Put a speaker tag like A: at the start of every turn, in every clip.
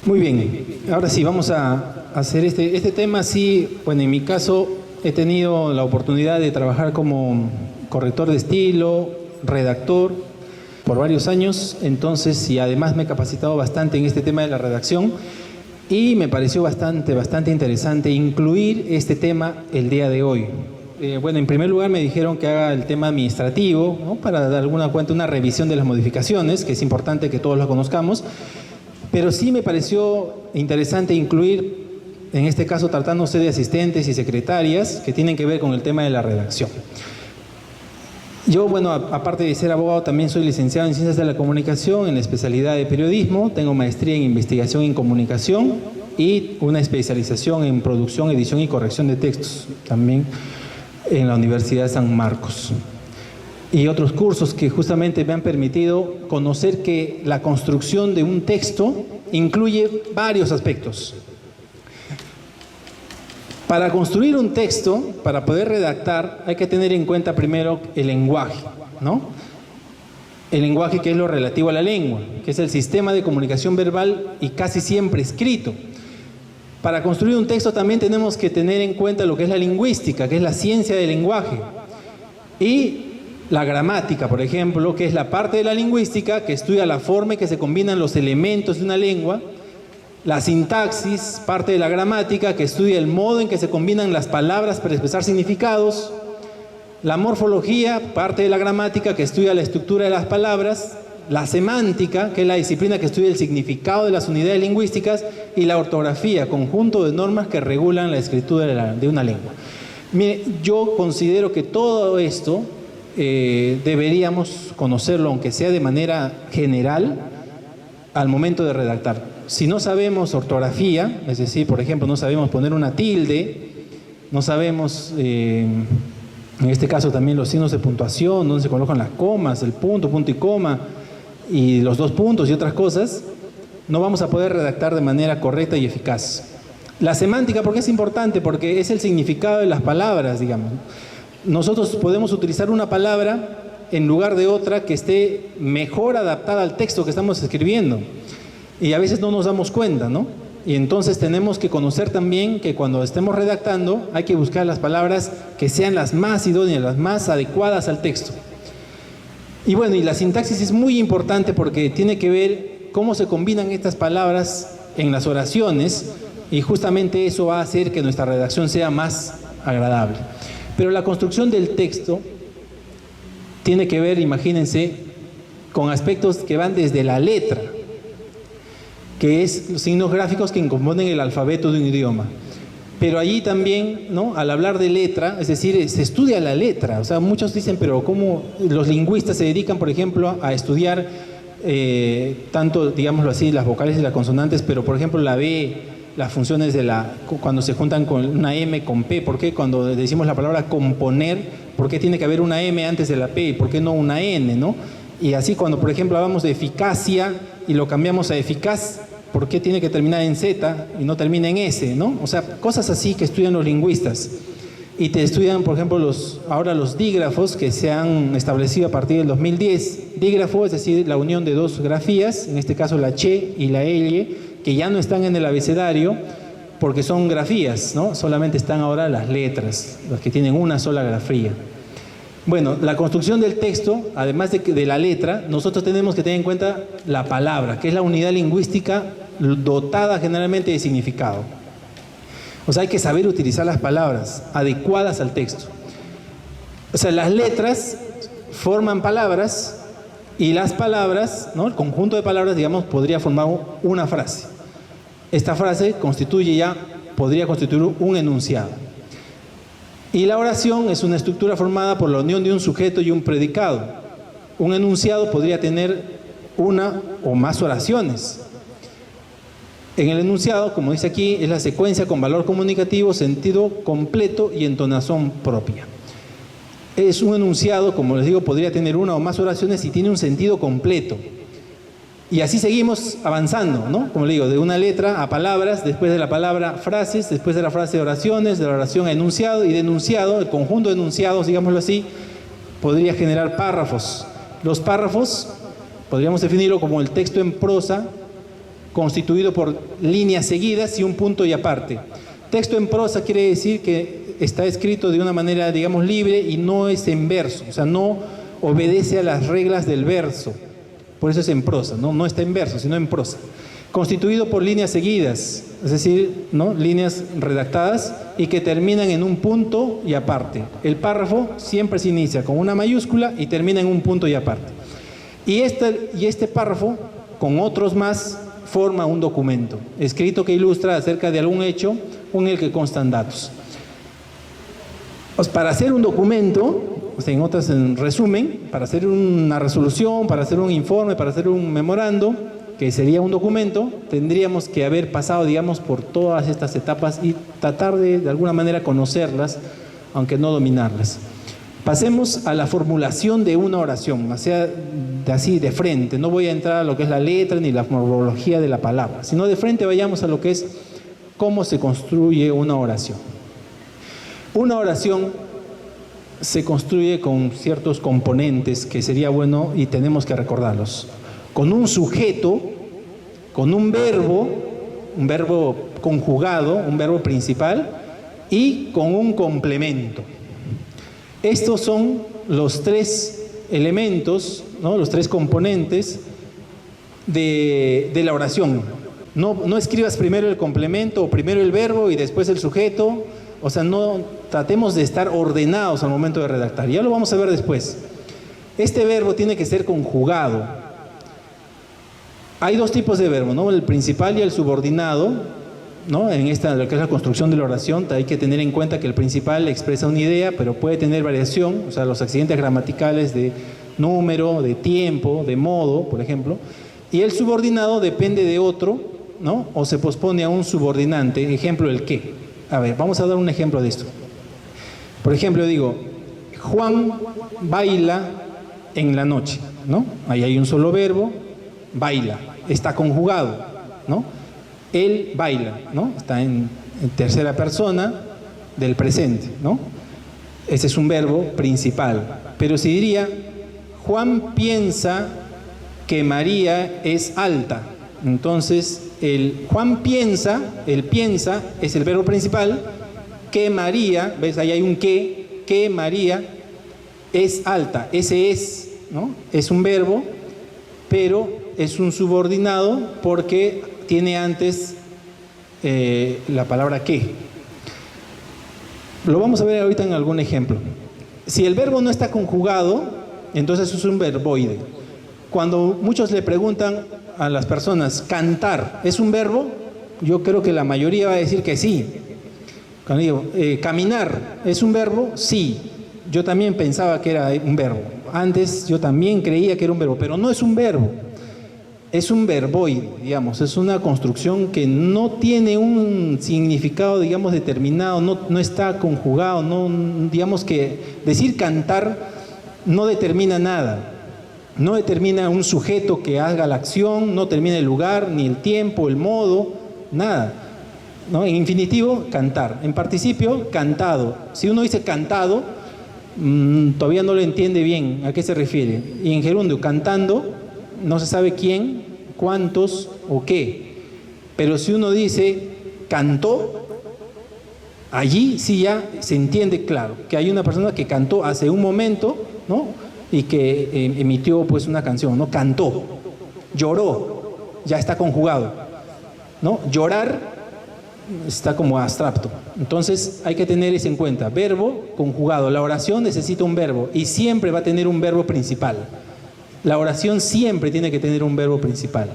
A: Muy bien, ahora sí, vamos a hacer este tema. Sí, bueno, en mi caso he tenido la oportunidad de trabajar como corrector de estilo, redactor, por varios años, entonces, y además me he capacitado bastante en este tema de la redacción y me pareció bastante interesante incluir este tema el día de hoy. Bueno, en primer lugar me dijeron que haga el tema administrativo, ¿no? Para dar alguna cuenta, una revisión de las modificaciones, que es importante que todos las conozcamos. Pero sí me pareció interesante incluir, en este caso tratándose de asistentes y secretarias, que tienen que ver con el tema de la redacción. Yo, bueno, aparte de ser abogado, también soy licenciado en Ciencias de la Comunicación, en la especialidad de periodismo, tengo maestría en investigación en comunicación y una especialización en producción, edición y corrección de textos, también en la Universidad de San Marcos. Y otros cursos que justamente me han permitido conocer que la construcción de un texto incluye varios aspectos. Para construir un texto, para poder redactar, hay que tener en cuenta primero el lenguaje, ¿no? El lenguaje, que es lo relativo a la lengua, que es el sistema de comunicación verbal y casi siempre escrito. Para construir un texto también tenemos que tener en cuenta lo que es la lingüística, que es la ciencia del lenguaje. Y la gramática, por ejemplo, que es la parte de la lingüística que estudia la forma en que se combinan los elementos de una lengua. La sintaxis, parte de la gramática, que estudia el modo en que se combinan las palabras para expresar significados. La morfología, parte de la gramática, que estudia la estructura de las palabras. La semántica, que es la disciplina que estudia el significado de las unidades lingüísticas. Y la ortografía, conjunto de normas que regulan la escritura de una lengua. Mire, yo considero que todo esto deberíamos conocerlo, aunque sea de manera general, al momento de redactar. Si no sabemos ortografía, es decir, por ejemplo, no sabemos poner una tilde, no sabemos, en este caso también los signos de puntuación, dónde se colocan las comas, el punto y coma, y los dos puntos y otras cosas, no vamos a poder redactar de manera correcta y eficaz. La semántica, ¿por qué es importante? Porque es el significado de las palabras, digamos. Nosotros podemos utilizar una palabra en lugar de otra que esté mejor adaptada al texto que estamos escribiendo. Y a veces no nos damos cuenta, ¿no? Y entonces tenemos que conocer también que cuando estemos redactando hay que buscar las palabras que sean las más idóneas, las más adecuadas al texto. Y bueno, y la sintaxis es muy importante porque tiene que ver cómo se combinan estas palabras en las oraciones y justamente eso va a hacer que nuestra redacción sea más agradable. Pero la construcción del texto tiene que ver, imagínense, con aspectos que van desde la letra, que es los signos gráficos que componen el alfabeto de un idioma. Pero allí también, ¿no? Al hablar de letra, es decir, se estudia la letra. O sea, muchos dicen, pero ¿cómo los lingüistas se dedican, por ejemplo, a estudiar tanto, digámoslo así, las vocales y las consonantes, pero por ejemplo la B, las funciones de cuando se juntan con una M con P? ¿Por qué cuando decimos la palabra componer, por qué tiene que haber una M antes de la P? ¿Por qué no una N, no? Y así cuando, por ejemplo, hablamos de eficacia y lo cambiamos a eficaz, ¿por qué tiene que terminar en Z y no termina en S, no? O sea, cosas así que estudian los lingüistas. Y te estudian, por ejemplo, ahora los dígrafos que se han establecido a partir del 2010. Dígrafo, es decir, la unión de dos grafías, en este caso la che y la elle, que ya no están en el abecedario porque son grafías, ¿no? Solamente están ahora las letras, las que tienen una sola grafía. Bueno, la construcción del texto, además de la letra, nosotros tenemos que tener en cuenta la palabra, que es la unidad lingüística dotada generalmente de significado. O sea, hay que saber utilizar las palabras adecuadas al texto. O sea, las letras forman palabras y las palabras, ¿no? El conjunto de palabras, digamos, podría formar una frase. Esta frase podría constituir un enunciado. Y la oración es una estructura formada por la unión de un sujeto y un predicado. Un enunciado podría tener una o más oraciones. En el enunciado, como dice aquí, es la secuencia con valor comunicativo, sentido completo y entonación propia. Es un enunciado, como les digo, podría tener una o más oraciones y tiene un sentido completo. Y así seguimos avanzando, ¿no? Como le digo, de una letra a palabras, después de la palabra frases, después de la frase oraciones, de la oración a enunciado, y de enunciado, el conjunto de enunciados, digámoslo así, podría generar párrafos. Los párrafos podríamos definirlo como el texto en prosa constituido por líneas seguidas y un punto y aparte. Texto en prosa quiere decir que está escrito de una manera, digamos, libre y no es en verso, o sea, no obedece a las reglas del verso. Por eso es en prosa, no está en verso, sino en prosa. Constituido por líneas seguidas, es decir, ¿no?, líneas redactadas y que terminan en un punto y aparte. El párrafo siempre se inicia con una mayúscula y termina en un punto y aparte. Y este párrafo, con otros más, forma un documento escrito que ilustra acerca de algún hecho en el que constan datos. Pues para hacer un documento, o sea, en resumen, para hacer una resolución, para hacer un informe, para hacer un memorando, que sería un documento, tendríamos que haber pasado, digamos, por todas estas etapas y tratar de alguna manera conocerlas, aunque no dominarlas. Pasemos a la formulación de una oración, o sea, así de frente. No voy a entrar a lo que es la letra ni la morfología de la palabra, sino de frente vayamos a lo que es cómo se construye una oración. Una oración se construye con ciertos componentes que sería bueno y tenemos que recordarlos. Con un sujeto, con un verbo conjugado, un verbo principal, y con un complemento. Estos son los tres elementos, ¿no?, los tres componentes de la oración. No escribas primero el complemento o primero el verbo y después el sujeto. O sea, no tratemos de estar ordenados al momento de redactar. Ya lo vamos a ver después. Este verbo tiene que ser conjugado. Hay dos tipos de verbo, ¿no?, el principal y el subordinado, ¿no? En lo que es la construcción de la oración hay que tener en cuenta que el principal expresa una idea, pero puede tener variación, o sea, los accidentes gramaticales de número, de tiempo, de modo, por ejemplo, y el subordinado depende de otro, ¿no?, o se pospone a un subordinante, ejemplo, el qué. A ver, vamos a dar un ejemplo de esto. Por ejemplo, digo, Juan baila en la noche, ¿no? Ahí hay un solo verbo, baila, está conjugado, ¿no? Él baila, ¿no? Está en tercera persona del presente, ¿no? Ese es un verbo principal. Pero si diría, Juan piensa que María es alta, entonces Juan piensa, el piensa es el verbo principal, que María, ¿ves? Ahí hay un que María es alta, ese es, ¿no? Es un verbo, pero es un subordinado porque tiene antes la palabra que. Lo vamos a ver ahorita en algún ejemplo. Si el verbo no está conjugado, entonces es un verboide. Cuando muchos le preguntan a las personas, ¿cantar es un verbo? Yo creo que la mayoría va a decir que sí. Cuando digo, ¿caminar es un verbo? Sí. Yo también pensaba que era un verbo. Antes yo también creía que era un verbo, pero no es un verbo. Es un verboide, digamos, es una construcción que no tiene un significado, digamos, determinado, no está conjugado, digamos que decir cantar no determina nada, no determina un sujeto que haga la acción, no determina el lugar, ni el tiempo, el modo, nada, ¿no? En infinitivo, cantar. En participio, cantado. Si uno dice cantado, todavía no lo entiende bien a qué se refiere. Y en gerundio, cantando, no se sabe quién, cuántos o qué. Pero si uno dice cantó, allí sí ya se entiende claro que hay una persona que cantó hace un momento, ¿no?, y que emitió pues una canción, ¿no? Cantó. Lloró, ya está conjugado, ¿no? Llorar está como abstracto. Entonces hay que tener eso en cuenta. Verbo conjugado. La oración necesita un verbo y siempre va a tener un verbo principal. La oración siempre tiene que tener un verbo principal.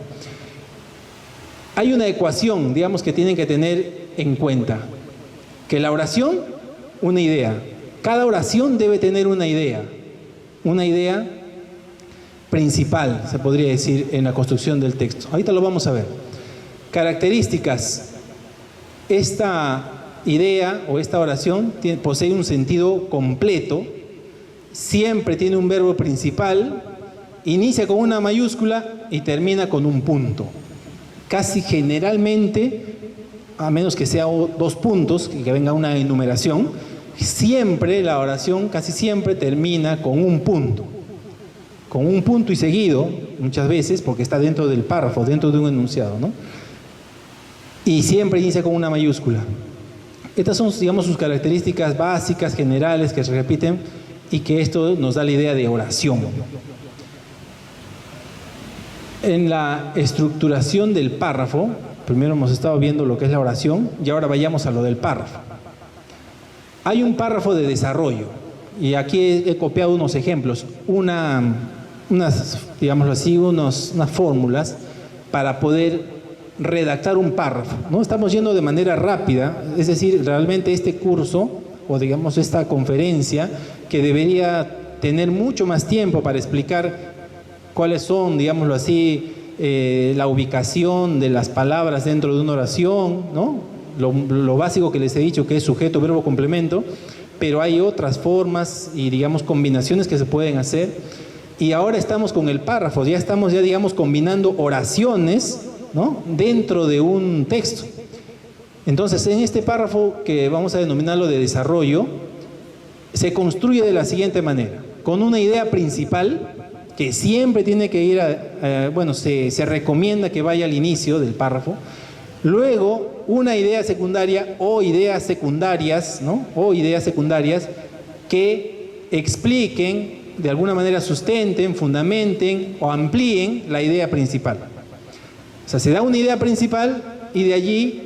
A: Hay una ecuación, digamos, que tienen que tener en cuenta. Que la oración, una idea. Cada oración debe tener una idea principal, se podría decir, en la construcción del texto. Ahorita lo vamos a ver. Características. Esta idea o esta oración posee un sentido completo, siempre tiene un verbo principal, inicia con una mayúscula y termina con un punto. Casi generalmente, a menos que sea dos puntos, que venga una enumeración, siempre la oración casi siempre termina con un punto y seguido, muchas veces, porque está dentro del párrafo, dentro de un enunciado, ¿no? y siempre inicia con una mayúscula. Estas son, digamos, sus características básicas, generales, que se repiten y que esto nos da la idea de oración. En la estructuración del párrafo, primero hemos estado viendo lo que es la oración y ahora vayamos a lo del párrafo. Hay un párrafo de desarrollo y aquí he copiado unos ejemplos, unas, digámoslo así, unas fórmulas para poder redactar un párrafo, ¿no? Estamos yendo de manera rápida, es decir, realmente este curso o digamos esta conferencia que debería tener mucho más tiempo para explicar cuáles son, digámoslo así, la ubicación de las palabras dentro de una oración, ¿no? Lo básico que les he dicho, que es sujeto, verbo, complemento, pero hay otras formas y, digamos, combinaciones que se pueden hacer. Y ahora estamos con el párrafo, ya estamos, digamos, combinando oraciones, ¿no?, dentro de un texto. Entonces, en este párrafo, que vamos a denominarlo de desarrollo, se construye de la siguiente manera, con una idea principal, que siempre tiene que ir se recomienda que vaya al inicio del párrafo. Luego, una idea secundaria o ideas secundarias, ¿no?, o ideas secundarias que expliquen, de alguna manera sustenten, fundamenten o amplíen la idea principal. O sea, se da una idea principal y de allí,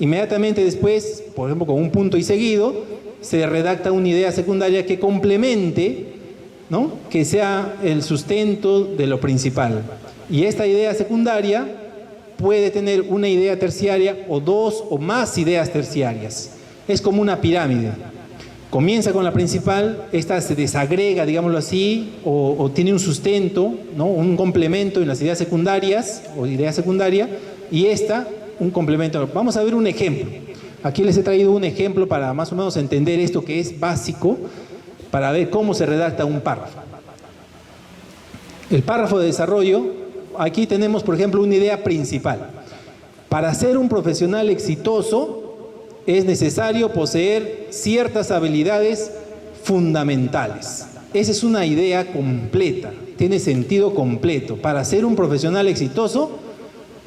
A: inmediatamente después, por ejemplo, con un punto y seguido, se redacta una idea secundaria que complemente, ¿no?, que sea el sustento de lo principal. Y esta idea secundaria puede tener una idea terciaria o dos o más ideas terciarias. Es como una pirámide. Comienza con la principal, esta se desagrega, digámoslo así, o tiene un sustento, ¿no?, un complemento en las ideas secundarias o idea secundaria, y esta un complemento. Vamos a ver un ejemplo. Aquí les he traído un ejemplo para más o menos entender esto que es básico, para ver cómo se redacta un párrafo. El párrafo de desarrollo, aquí tenemos, por ejemplo, una idea principal. Para ser un profesional exitoso, es necesario poseer ciertas habilidades fundamentales. Esa es una idea completa, tiene sentido completo. Para ser un profesional exitoso,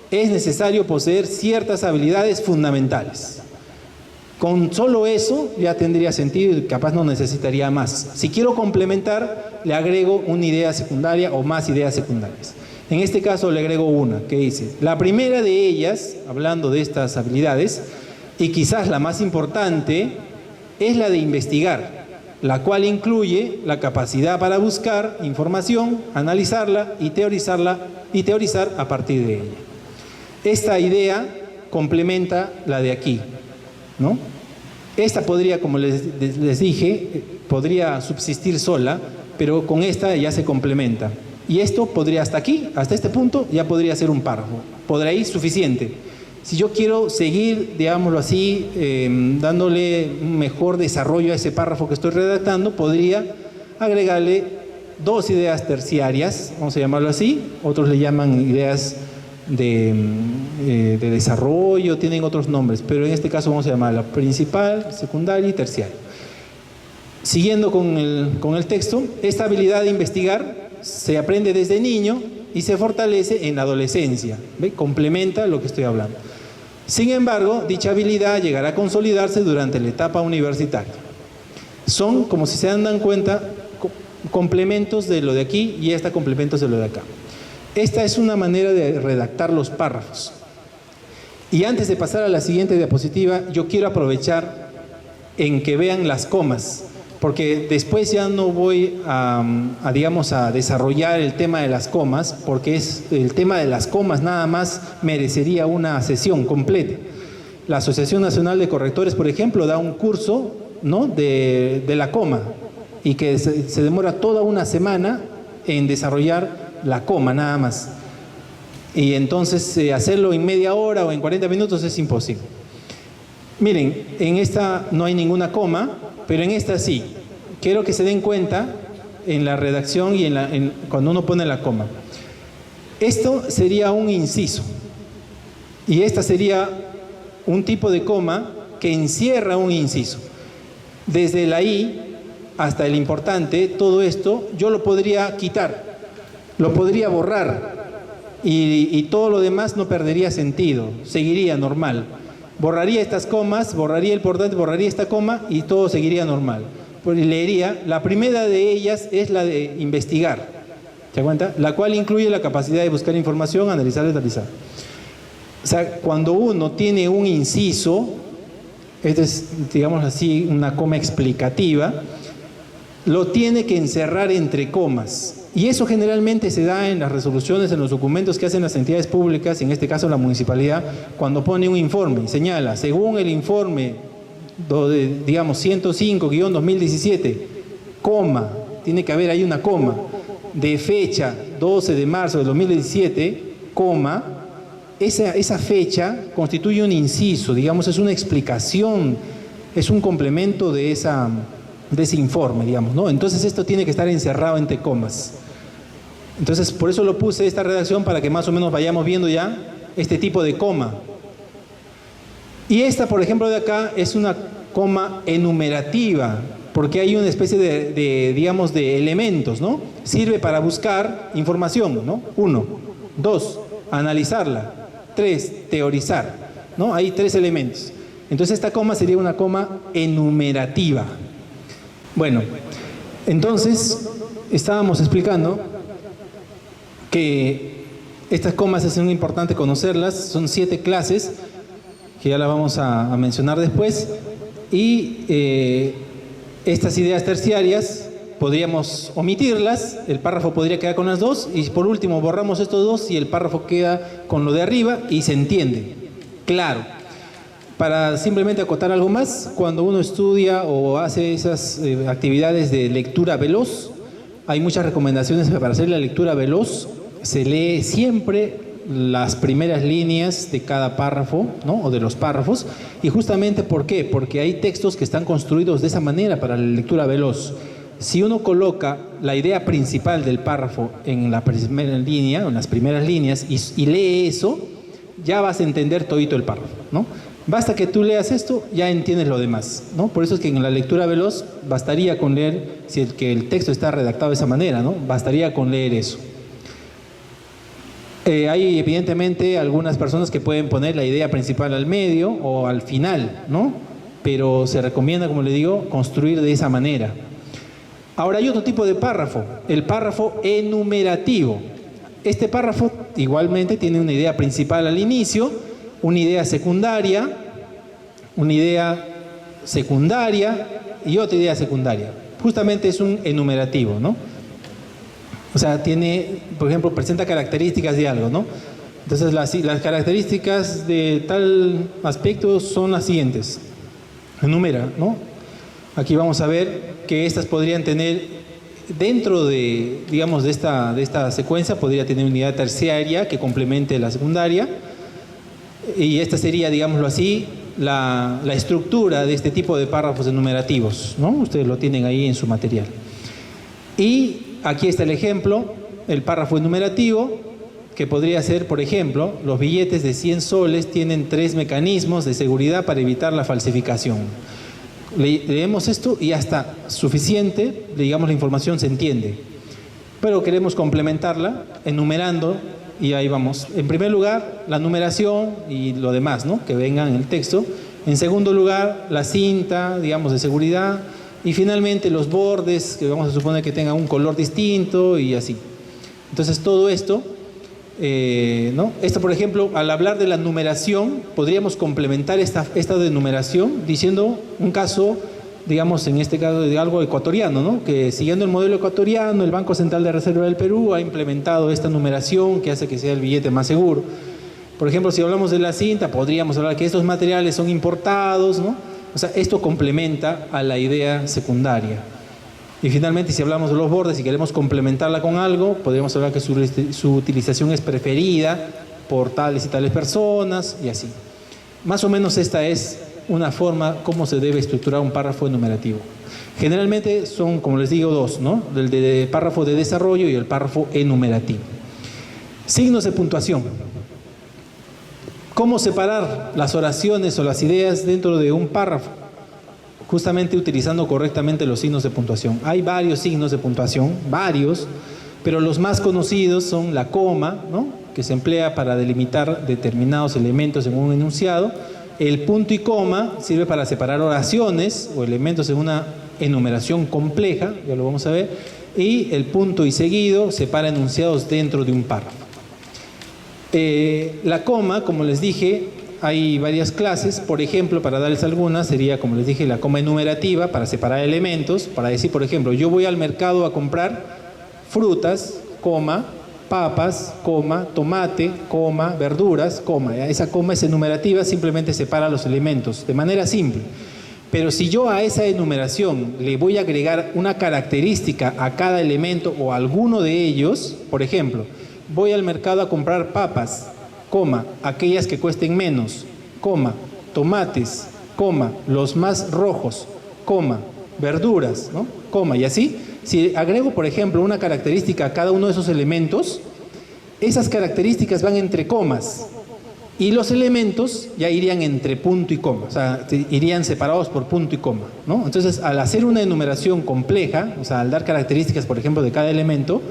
A: es necesario poseer ciertas habilidades fundamentales. Con solo eso ya tendría sentido y capaz no necesitaría más. Si quiero complementar, le agrego una idea secundaria o más ideas secundarias. En este caso le agrego una, que dice, la primera de ellas, hablando de estas habilidades, y quizás la más importante, es la de investigar, la cual incluye la capacidad para buscar información, analizarla y teorizar a partir de ella. Esta idea complementa la de aquí, ¿no? Esta podría, como les dije, podría subsistir sola, pero con esta ya se complementa. Y esto podría hasta aquí, hasta este punto, ya podría ser un párrafo. Podrá ir suficiente. Si yo quiero seguir, digámoslo así, dándole un mejor desarrollo a ese párrafo que estoy redactando, podría agregarle dos ideas terciarias, vamos a llamarlo así, otros le llaman ideas de desarrollo, tienen otros nombres, pero en este caso vamos a llamarla principal, secundaria y terciaria. Siguiendo con el texto, esta habilidad de investigar se aprende desde niño y se fortalece en la adolescencia. ¿Ve? Complementa lo que estoy hablando. Sin embargo, dicha habilidad llegará a consolidarse durante la etapa universitaria. Son, como si se dan cuenta, complementos de lo de aquí y esta complementos de lo de acá. Esta es una manera de redactar los párrafos. Y antes de pasar a la siguiente diapositiva, yo quiero aprovechar en que vean las comas, porque después ya no voy a desarrollar el tema de las comas, porque el tema de las comas nada más merecería una sesión completa. La Asociación Nacional de Correctores, por ejemplo, da un curso, ¿no?, de la coma, y que se demora toda una semana en desarrollar la coma nada más. Y entonces hacerlo en media hora o en 40 minutos es imposible. Miren, en esta no hay ninguna coma, pero en esta sí. Quiero que se den cuenta en la redacción y cuando uno pone la coma. Esto sería un inciso. Y esta sería un tipo de coma que encierra un inciso. Desde la I hasta el importante, todo esto yo lo podría quitar, lo podría borrar y todo lo demás no perdería sentido, seguiría normal. Borraría estas comas, borraría el importante, borraría esta coma y todo seguiría normal. Pues leería, la primera de ellas es la de investigar, ¿se da cuenta? La cual incluye la capacidad de buscar información, analizar y analizar. O sea, cuando uno tiene un inciso, esto es, digamos así, una coma explicativa, lo tiene que encerrar entre comas. Y eso generalmente se da en las resoluciones, en los documentos que hacen las entidades públicas, en este caso la municipalidad, cuando pone un informe y señala, según el informe, digamos, 105-2017, coma, tiene que haber ahí una coma, de fecha 12 de marzo de 2017, coma, esa fecha constituye un inciso, digamos, es una explicación, es un complemento de ese informe, digamos, ¿no? Entonces esto tiene que estar encerrado entre comas. Entonces, por eso lo puse esta redacción para que más o menos vayamos viendo ya este tipo de coma. Y esta, por ejemplo, de acá es una coma enumerativa, porque hay una especie digamos, de elementos, ¿no? Sirve para buscar información, ¿no? 1, 2, analizarla, 3, teorizar, ¿no? Hay 3 elementos. Entonces esta coma sería una coma enumerativa. Bueno, entonces estábamos explicando que estas comas es muy importante conocerlas, son 7 clases, que ya las vamos a mencionar después, y estas ideas terciarias podríamos omitirlas, el párrafo podría quedar con las 2, y por último borramos estos 2 y el párrafo queda con lo de arriba y se entiende, claro. Para simplemente acotar algo más, cuando uno estudia o hace esas actividades de lectura veloz, hay muchas recomendaciones para hacer la lectura veloz. Se lee siempre las primeras líneas de cada párrafo, ¿no? O de los párrafos. Y justamente, ¿por qué? Porque hay textos que están construidos de esa manera para la lectura veloz. Si uno coloca la idea principal del párrafo en la primera línea, en las primeras líneas, y lee eso, ya vas a entender todito el párrafo, ¿no? Basta que tú leas esto, ya entiendes lo demás, ¿no? Por eso es que en la lectura veloz bastaría con leer, si el texto está redactado de esa manera, ¿no? Bastaría con leer eso. Hay evidentemente algunas personas que pueden poner la idea principal al medio o al final, ¿no? Pero se recomienda, como le digo, construir de esa manera. Ahora hay otro tipo de párrafo, el párrafo enumerativo. Este párrafo igualmente tiene una idea principal al inicio, una idea secundaria y otra idea secundaria. Justamente es un enumerativo, ¿no? O sea, tiene, por ejemplo, presenta características de algo, ¿no? Entonces las características de tal aspecto son las siguientes. Enumera, ¿no? Aquí vamos a ver que estas podrían tener, dentro de, digamos, de esta secuencia, podría tener una unidad terciaria que complemente la secundaria. Y esta sería, digámoslo así, la estructura de este tipo de párrafos enumerativos, ¿no? Ustedes lo tienen ahí en su material. Y aquí está el ejemplo, el párrafo enumerativo, que podría ser, por ejemplo, los billetes de 100 soles tienen 3 mecanismos de seguridad para evitar la falsificación. Leemos esto y ya está suficiente, digamos, la información se entiende. Pero queremos complementarla enumerando. Y ahí vamos. En primer lugar, la numeración y lo demás, ¿no? Que vengan en el texto. En segundo lugar, la cinta, digamos, de seguridad. Y finalmente los bordes, que vamos a suponer que tengan un color distinto y así. Entonces todo esto, ¿no? Esto, por ejemplo, al hablar de la numeración, podríamos complementar esta de numeración diciendo un caso, digamos, en este caso de algo ecuatoriano, ¿no? Que siguiendo el modelo ecuatoriano, el Banco Central de Reserva del Perú ha implementado esta numeración que hace que sea el billete más seguro. Por ejemplo, si hablamos de la cinta, podríamos hablar que estos materiales son importados, ¿no? O sea, esto complementa a la idea secundaria. Y finalmente, si hablamos de los bordes y queremos complementarla con algo, podríamos hablar que su utilización es preferida por tales y tales personas y así. Más o menos esta es una forma cómo se debe estructurar un párrafo enumerativo. Generalmente son, como les digo, 2, ¿no? El de párrafo de desarrollo y el párrafo enumerativo. Signos de puntuación. ¿Cómo separar las oraciones o las ideas dentro de un párrafo? Justamente utilizando correctamente los signos de puntuación. Hay varios signos de puntuación, varios, pero los más conocidos son la coma, ¿no? que se emplea para delimitar determinados elementos en un enunciado. El punto y coma sirve para separar oraciones o elementos en una enumeración compleja, ya lo vamos a ver, y el punto y seguido separa enunciados dentro de un párrafo. La coma, como les dije, hay varias clases. Por ejemplo, para darles algunas, sería, como les dije, la coma enumerativa para separar elementos, para decir, por ejemplo, yo voy al mercado a comprar frutas, coma, papas, coma, tomate, coma, verduras, coma. Esa coma es enumerativa, simplemente separa los elementos de manera simple. Pero si yo a esa enumeración le voy a agregar una característica a cada elemento o a alguno de ellos, por ejemplo, voy al mercado a comprar papas, coma, aquellas que cuesten menos, coma, tomates, coma, los más rojos, coma, verduras, ¿no? Coma, y así. Si agrego, por ejemplo, una característica a cada uno de esos elementos, esas características van entre comas y los elementos ya irían entre punto y coma, o sea, irían separados por punto y coma, ¿no? Entonces, al hacer una enumeración compleja, o sea, al dar características, por ejemplo, de cada elemento,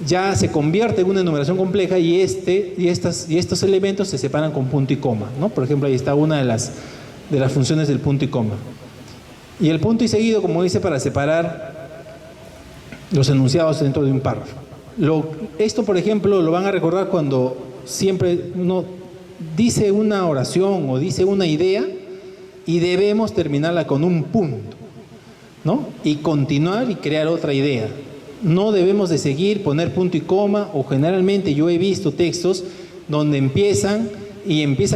A: ya se convierte en una enumeración compleja y estos elementos se separan con punto y coma, ¿no? Por ejemplo, ahí está una de las funciones del punto y coma. Y el punto y seguido, como dice, para separar los enunciados dentro de un párrafo. Esto, por ejemplo, lo van a recordar cuando siempre uno dice una oración o dice una idea y debemos terminarla con un punto, ¿no? Y continuar y crear otra idea. No debemos de seguir, poner punto y coma, o generalmente yo he visto textos donde empiezan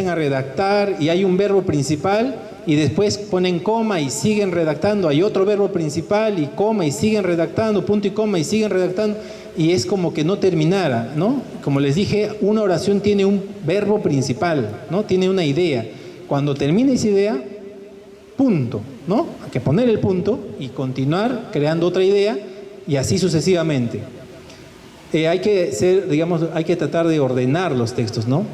A: a redactar y hay un verbo principal y después ponen coma y siguen redactando, hay otro verbo principal y coma y siguen redactando, punto y coma y siguen redactando, y es como que no terminara, ¿no? Como les dije, una oración tiene un verbo principal, ¿no? Tiene una idea. Cuando termina esa idea, punto, ¿no? Hay que poner el punto y continuar creando otra idea y así sucesivamente. Hay que tratar de ordenar los textos, ¿no?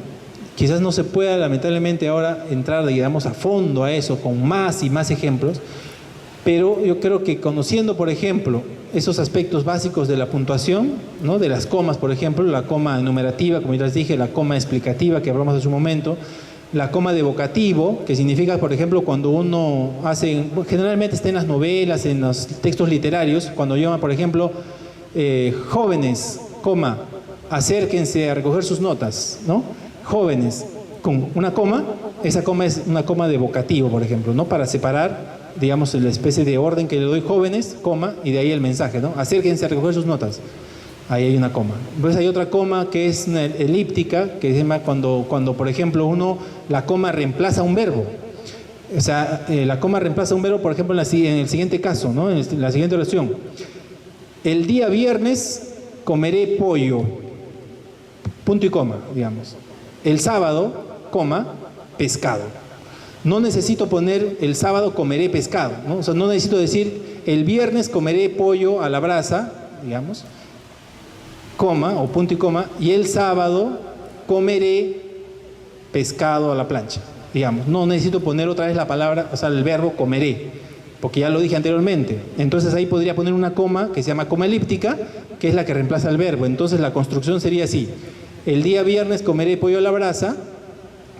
A: Quizás no se pueda, lamentablemente, ahora entrar, digamos, a fondo a eso con más y más ejemplos, pero yo creo que conociendo, por ejemplo, esos aspectos básicos de la puntuación, ¿no? De las comas, por ejemplo, la coma enumerativa, como ya les dije, la coma explicativa que hablamos hace un momento, la coma de vocativo, que significa, por ejemplo, cuando uno hace, generalmente está en las novelas, en los textos literarios, cuando llama, por ejemplo, jóvenes, coma, acérquense a recoger sus notas, ¿no? Jóvenes, con una coma, esa coma es una coma de vocativo, por ejemplo, ¿no? Para separar, digamos, la especie de orden que le doy jóvenes, coma, y de ahí el mensaje, ¿no? Acérquense a recoger sus notas. Ahí hay una coma. Pues hay otra coma que es una elíptica, que se llama cuando, por ejemplo, la coma reemplaza un verbo. O sea, la coma reemplaza un verbo, por ejemplo, en el siguiente caso, ¿no? En la siguiente oración. El día viernes comeré pollo. Punto y coma, digamos. El sábado, coma, pescado. No necesito poner el sábado comeré pescado, ¿no? O sea, no necesito decir el viernes comeré pollo a la brasa, digamos, coma o punto y coma, y el sábado comeré pescado a la plancha, digamos. No necesito poner otra vez la palabra, o sea, el verbo comeré, porque ya lo dije anteriormente. Entonces ahí podría poner una coma que se llama coma elíptica, que es la que reemplaza el verbo. Entonces la construcción sería así: el día viernes comeré pollo a la brasa,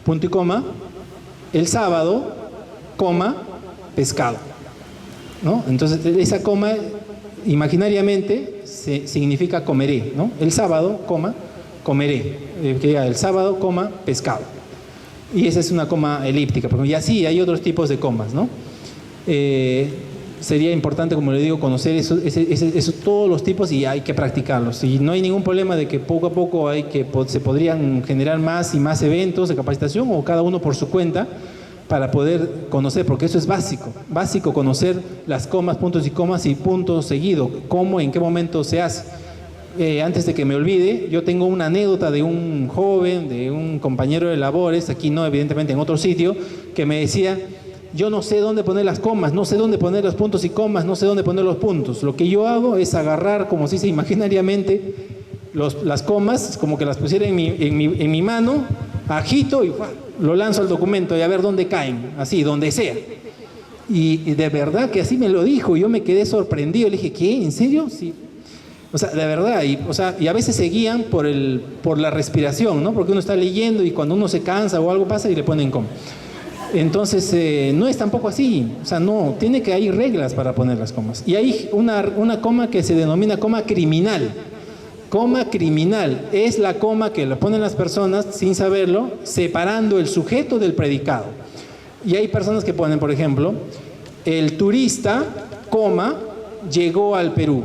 A: punto y coma, el sábado, coma, pescado, ¿no? Entonces esa coma imaginariamente significa comeré, ¿no? El sábado, coma, comeré. El sábado, coma, pescado. Y esa es una coma elíptica. Y así hay otros tipos de comas, ¿no? Sería importante, como le digo, conocer todos los tipos, y hay que practicarlos. Y no hay ningún problema de que poco a poco se podrían generar más y más eventos de capacitación, o cada uno por su cuenta, para poder conocer, porque eso es básico conocer las comas, puntos y comas y punto seguido, cómo, en qué momento se hace. Antes de que me olvide, yo tengo una anécdota de un joven, de un compañero de labores, aquí no, evidentemente en otro sitio, que me decía: yo no sé dónde poner las comas, no sé dónde poner los puntos y comas, no sé dónde poner los puntos. Lo que yo hago es agarrar, como se dice imaginariamente, las comas, como que las pusiera en mi mano, agito y lo lanzo al documento y a ver dónde caen, así, donde sea. Y de verdad que así me lo dijo, yo me quedé sorprendido, le dije: ¿qué? ¿En serio? Sí. O sea, de verdad, y a veces se guían por la respiración, ¿no? Porque uno está leyendo y cuando uno se cansa o algo pasa y le ponen coma. Entonces, no es tampoco así, o sea, no, tiene que hay reglas para poner las comas. Y hay una coma que se denomina coma criminal. Coma criminal es la coma que le ponen las personas sin saberlo, separando el sujeto del predicado. Y hay personas que ponen, por ejemplo, el turista, coma, llegó al Perú.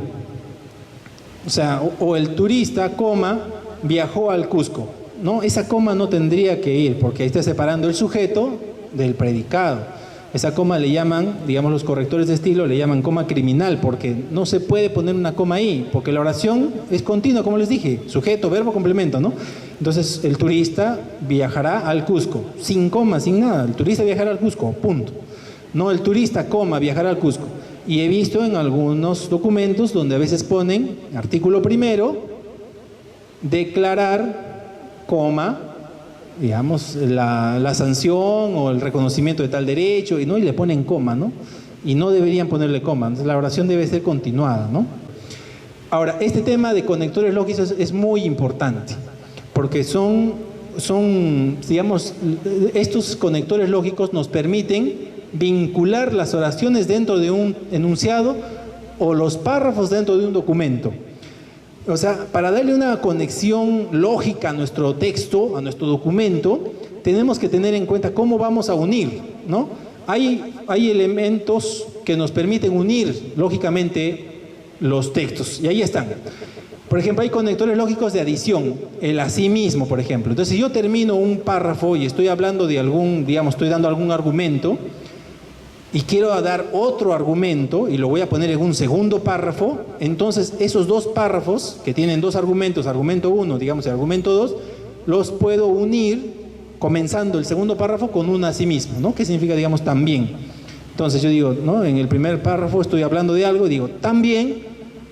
A: O sea, o el turista, coma, viajó al Cusco. No, esa coma no tendría que ir, porque ahí está separando el sujeto del predicado. Esa coma le llaman, digamos los correctores de estilo, le llaman coma criminal, porque no se puede poner una coma ahí, porque la oración es continua, como les dije, sujeto, verbo, complemento, ¿no? Entonces, el turista viajará al Cusco, sin coma, sin nada. El turista viajará al Cusco, punto. No, el turista, coma, viajará al Cusco. Y he visto en algunos documentos donde a veces ponen, artículo primero, declarar, coma, digamos, la sanción o el reconocimiento de tal derecho, y le ponen coma, ¿no? Y no deberían ponerle coma. Entonces, la oración debe ser continuada, ¿no? Ahora, este tema de conectores lógicos es muy importante, porque son, digamos, estos conectores lógicos nos permiten vincular las oraciones dentro de un enunciado o los párrafos dentro de un documento. O sea, para darle una conexión lógica a nuestro texto, a nuestro documento, tenemos que tener en cuenta cómo vamos a unir, ¿no? Hay elementos que nos permiten unir lógicamente los textos, y ahí están. Por ejemplo, hay conectores lógicos de adición, el asimismo, por ejemplo. Entonces, si yo termino un párrafo y estoy hablando de estoy dando algún argumento, y quiero dar otro argumento y lo voy a poner en un segundo párrafo, entonces esos dos párrafos que tienen dos argumentos, argumento 1, digamos, y argumento 2, los puedo unir comenzando el segundo párrafo con un asimismo, ¿no? ¿Qué significa, digamos, también? Entonces yo digo, ¿no? En el primer párrafo estoy hablando de algo, digo, también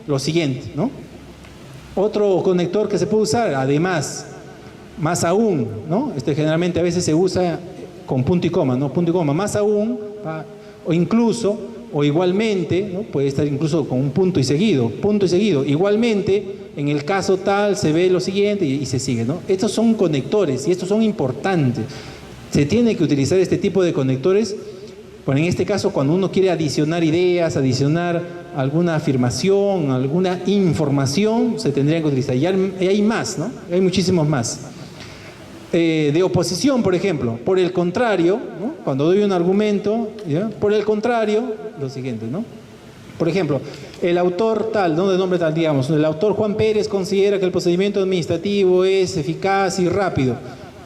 A: lo siguiente, ¿no? Otro conector que se puede usar, además, más aún, ¿no? Generalmente a veces se usa con punto y coma, ¿no? Punto y coma, más aún, o incluso, o igualmente, ¿no? Puede estar incluso con un punto y seguido, igualmente, en el caso tal se ve lo siguiente y se sigue, ¿no? Estos son conectores y estos son importantes. Se tiene que utilizar este tipo de conectores, bueno, en este caso cuando uno quiere adicionar ideas, adicionar alguna afirmación, alguna información, se tendrían que utilizar. Y hay más, ¿no? Hay muchísimos más. De oposición, por ejemplo, por el contrario, ¿no? Cuando doy un argumento, ¿ya? Por el contrario, lo siguiente, ¿no? Por ejemplo, el autor tal, ¿no? De nombre tal, digamos, el autor Juan Pérez considera que el procedimiento administrativo es eficaz y rápido.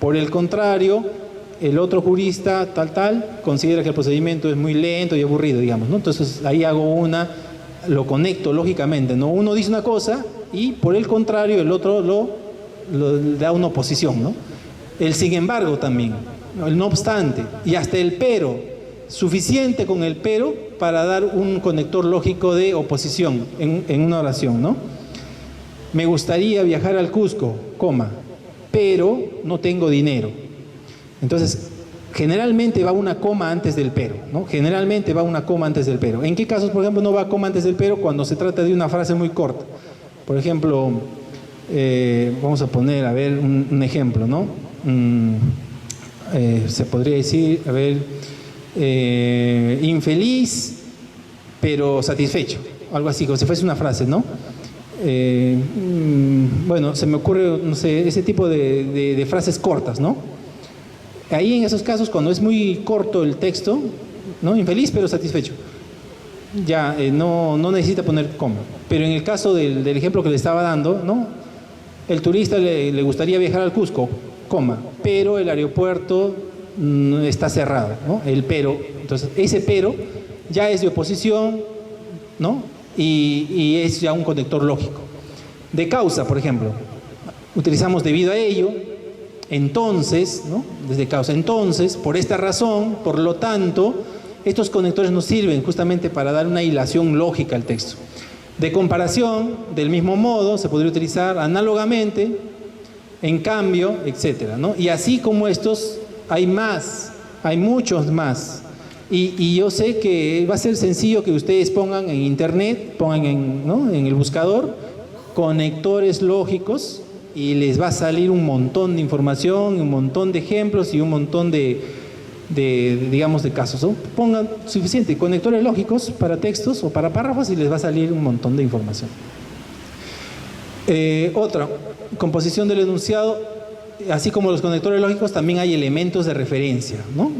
A: Por el contrario, el otro jurista tal, considera que el procedimiento es muy lento y aburrido, digamos, ¿no? Entonces, ahí lo conecto lógicamente, ¿no? Uno dice una cosa y por el contrario, el otro le da una oposición, ¿no? El sin embargo también, el no obstante, y hasta el pero, suficiente con el pero para dar un conector lógico de oposición en una oración, ¿no? Me gustaría viajar al Cusco, coma, pero no tengo dinero. Entonces, generalmente va una coma antes del pero, ¿no? Generalmente va una coma antes del pero. ¿En qué casos, por ejemplo, no va coma antes del pero? Cuando se trata de una frase muy corta. Por ejemplo, vamos a poner, a ver, un ejemplo, ¿no? Se podría decir, a ver, infeliz pero satisfecho, algo así, como si fuese una frase, ¿no? Bueno, se me ocurre, no sé, ese tipo de frases cortas, ¿no? Ahí en esos casos, cuando es muy corto el texto, ¿no? Infeliz pero satisfecho, ya no necesita poner coma. Pero en el caso del ejemplo que le estaba dando, ¿no? El turista le gustaría viajar al Cusco, coma, pero el aeropuerto está cerrado, ¿no? El pero, entonces ese pero ya es de oposición, ¿no? Y es ya un conector lógico. De causa, por ejemplo, utilizamos debido a ello, entonces, ¿no? Desde causa, entonces, por esta razón, por lo tanto, estos conectores nos sirven justamente para dar una hilación lógica al texto. De comparación, del mismo modo, se podría utilizar análogamente, en cambio, etcétera, ¿no? Y así como estos, hay más, hay muchos más. Y yo sé que va a ser sencillo que ustedes pongan en internet, pongan ¿no? en el buscador, conectores lógicos y les va a salir un montón de información, un montón de ejemplos y un montón digamos, de casos, ¿no? Pongan suficiente conectores lógicos para textos o para párrafos y les va a salir un montón de información. Otra, composición del enunciado, así como los conectores lógicos, también hay elementos de referencia, ¿no?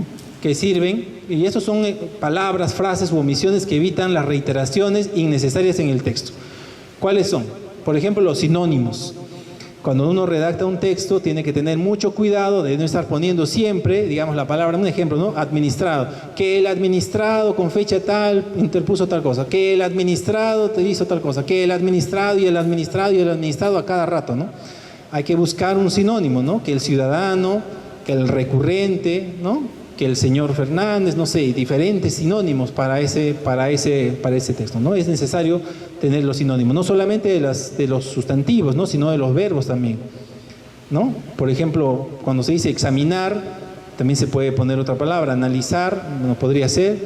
A: Que sirven, y esos son palabras, frases u omisiones que evitan las reiteraciones innecesarias en el texto. ¿Cuáles son? Por ejemplo, los sinónimos. Cuando uno redacta un texto tiene que tener mucho cuidado de no estar poniendo siempre, digamos, la palabra, un ejemplo, ¿no? Administrado. Que el administrado con fecha tal interpuso tal cosa. Que el administrado te hizo tal cosa. Que el administrado y el administrado y el administrado a cada rato, ¿no? Hay que buscar un sinónimo, ¿no? Que el ciudadano, que el recurrente, ¿no? Que el señor Fernández, no sé, diferentes sinónimos para ese texto, ¿no? Es necesario tener los sinónimos, no solamente de los sustantivos, ¿no? Sino de los verbos también, ¿no? Por ejemplo, cuando se dice examinar, también se puede poner otra palabra, analizar, no podría ser,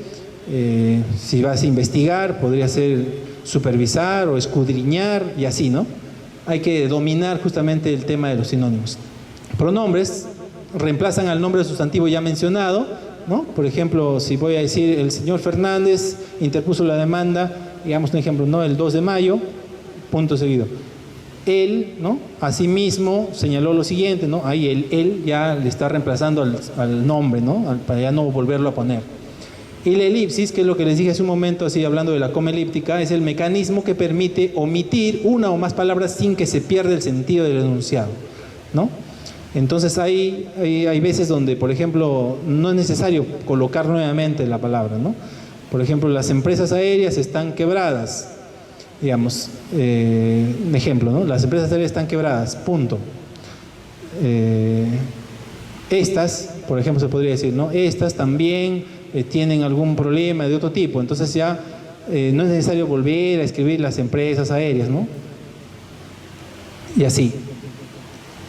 A: si vas a investigar, podría ser supervisar o escudriñar y así, ¿no? Hay que dominar justamente el tema de los sinónimos. Pronombres reemplazan al nombre sustantivo ya mencionado, ¿no? Por ejemplo, si voy a decir el señor Fernández interpuso la demanda, digamos un ejemplo, ¿no? El 2 de mayo, punto seguido. Él, ¿no? Asimismo señaló lo siguiente, ¿no? Ahí él ya le está reemplazando al nombre, ¿no? Para ya no volverlo a poner. Y la elipsis, que es lo que les dije hace un momento, así hablando de la coma elíptica, es el mecanismo que permite omitir una o más palabras sin que se pierda el sentido del enunciado, ¿no? Entonces hay veces donde, por ejemplo, no es necesario colocar nuevamente la palabra, ¿no? Por ejemplo, las empresas aéreas están quebradas, digamos, un ejemplo, ¿no? Las empresas aéreas están quebradas, punto. Estas, por ejemplo, se podría decir, ¿no? Estas también tienen algún problema de otro tipo, entonces ya no es necesario volver a escribir las empresas aéreas, ¿no? Y así.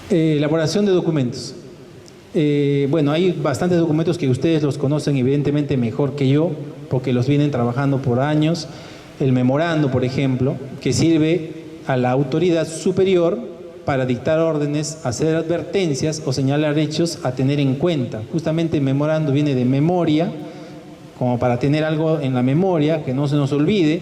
A: Elaboración de documentos. Bueno, hay bastantes documentos que ustedes los conocen evidentemente mejor que yo, porque los vienen trabajando por años. El memorando, por ejemplo, que sirve a la autoridad superior para dictar órdenes, hacer advertencias o señalar hechos a tener en cuenta. Justamente el memorando viene de memoria, como para tener algo en la memoria, que no se nos olvide.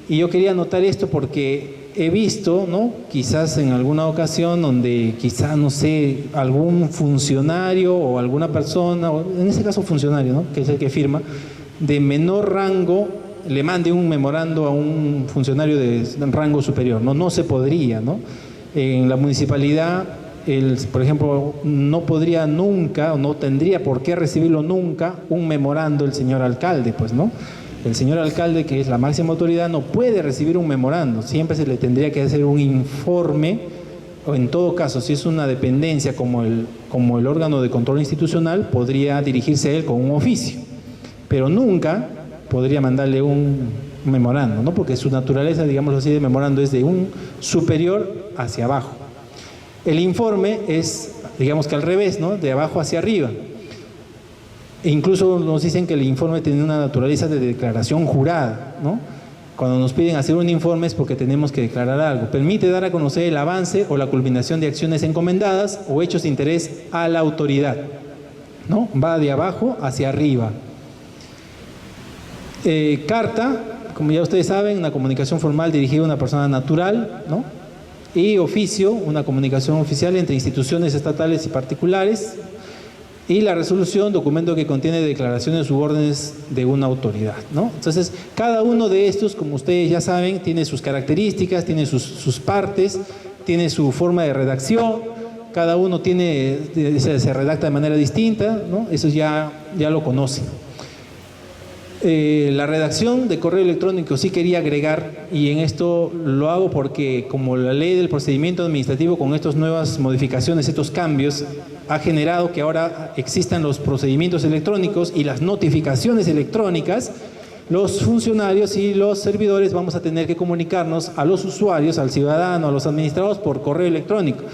A: Y yo quería anotar esto porque he visto, ¿no? Quizás en alguna ocasión donde quizás, no sé, algún funcionario o alguna persona, o en este caso funcionario, ¿no? Que es el que firma, de menor rango, le mande un memorando a un funcionario de rango superior. No se podría, ¿no? En la municipalidad, por ejemplo, no podría nunca, o no tendría por qué recibirlo nunca, un memorando el señor alcalde, pues, ¿no? El señor alcalde, que es la máxima autoridad, no puede recibir un memorando, siempre se le tendría que hacer un informe, o en todo caso, si es una dependencia como el órgano de control institucional, podría dirigirse a él con un oficio, pero nunca podría mandarle un memorando, ¿no? Porque su naturaleza, digamos así, de memorando es de un superior hacia abajo. El informe es, digamos que al revés, ¿no? De abajo hacia arriba. E incluso nos dicen que el informe tiene una naturaleza de declaración jurada, ¿no? Cuando nos piden hacer un informe es porque tenemos que declarar algo. Permite dar a conocer el avance o la culminación de acciones encomendadas o hechos de interés a la autoridad, ¿no? Va de abajo hacia arriba. Carta, como ya ustedes saben, una comunicación formal dirigida a una persona natural, ¿no? Y oficio, una comunicación oficial entre instituciones estatales y particulares. Y la resolución, documento que contiene declaraciones u órdenes de una autoridad, ¿no? Entonces, cada uno de estos, como ustedes ya saben, tiene sus características, tiene sus partes, tiene su forma de redacción, cada uno se redacta de manera distinta, ¿no? Eso ya lo conocen. La redacción de correo electrónico sí quería agregar, y en esto lo hago porque como la ley del procedimiento administrativo con estas nuevas modificaciones, estos cambios, ha generado que ahora existan los procedimientos electrónicos y las notificaciones electrónicas, los funcionarios y los servidores vamos a tener que comunicarnos a los usuarios, al ciudadano, a los administrados por correo electrónico.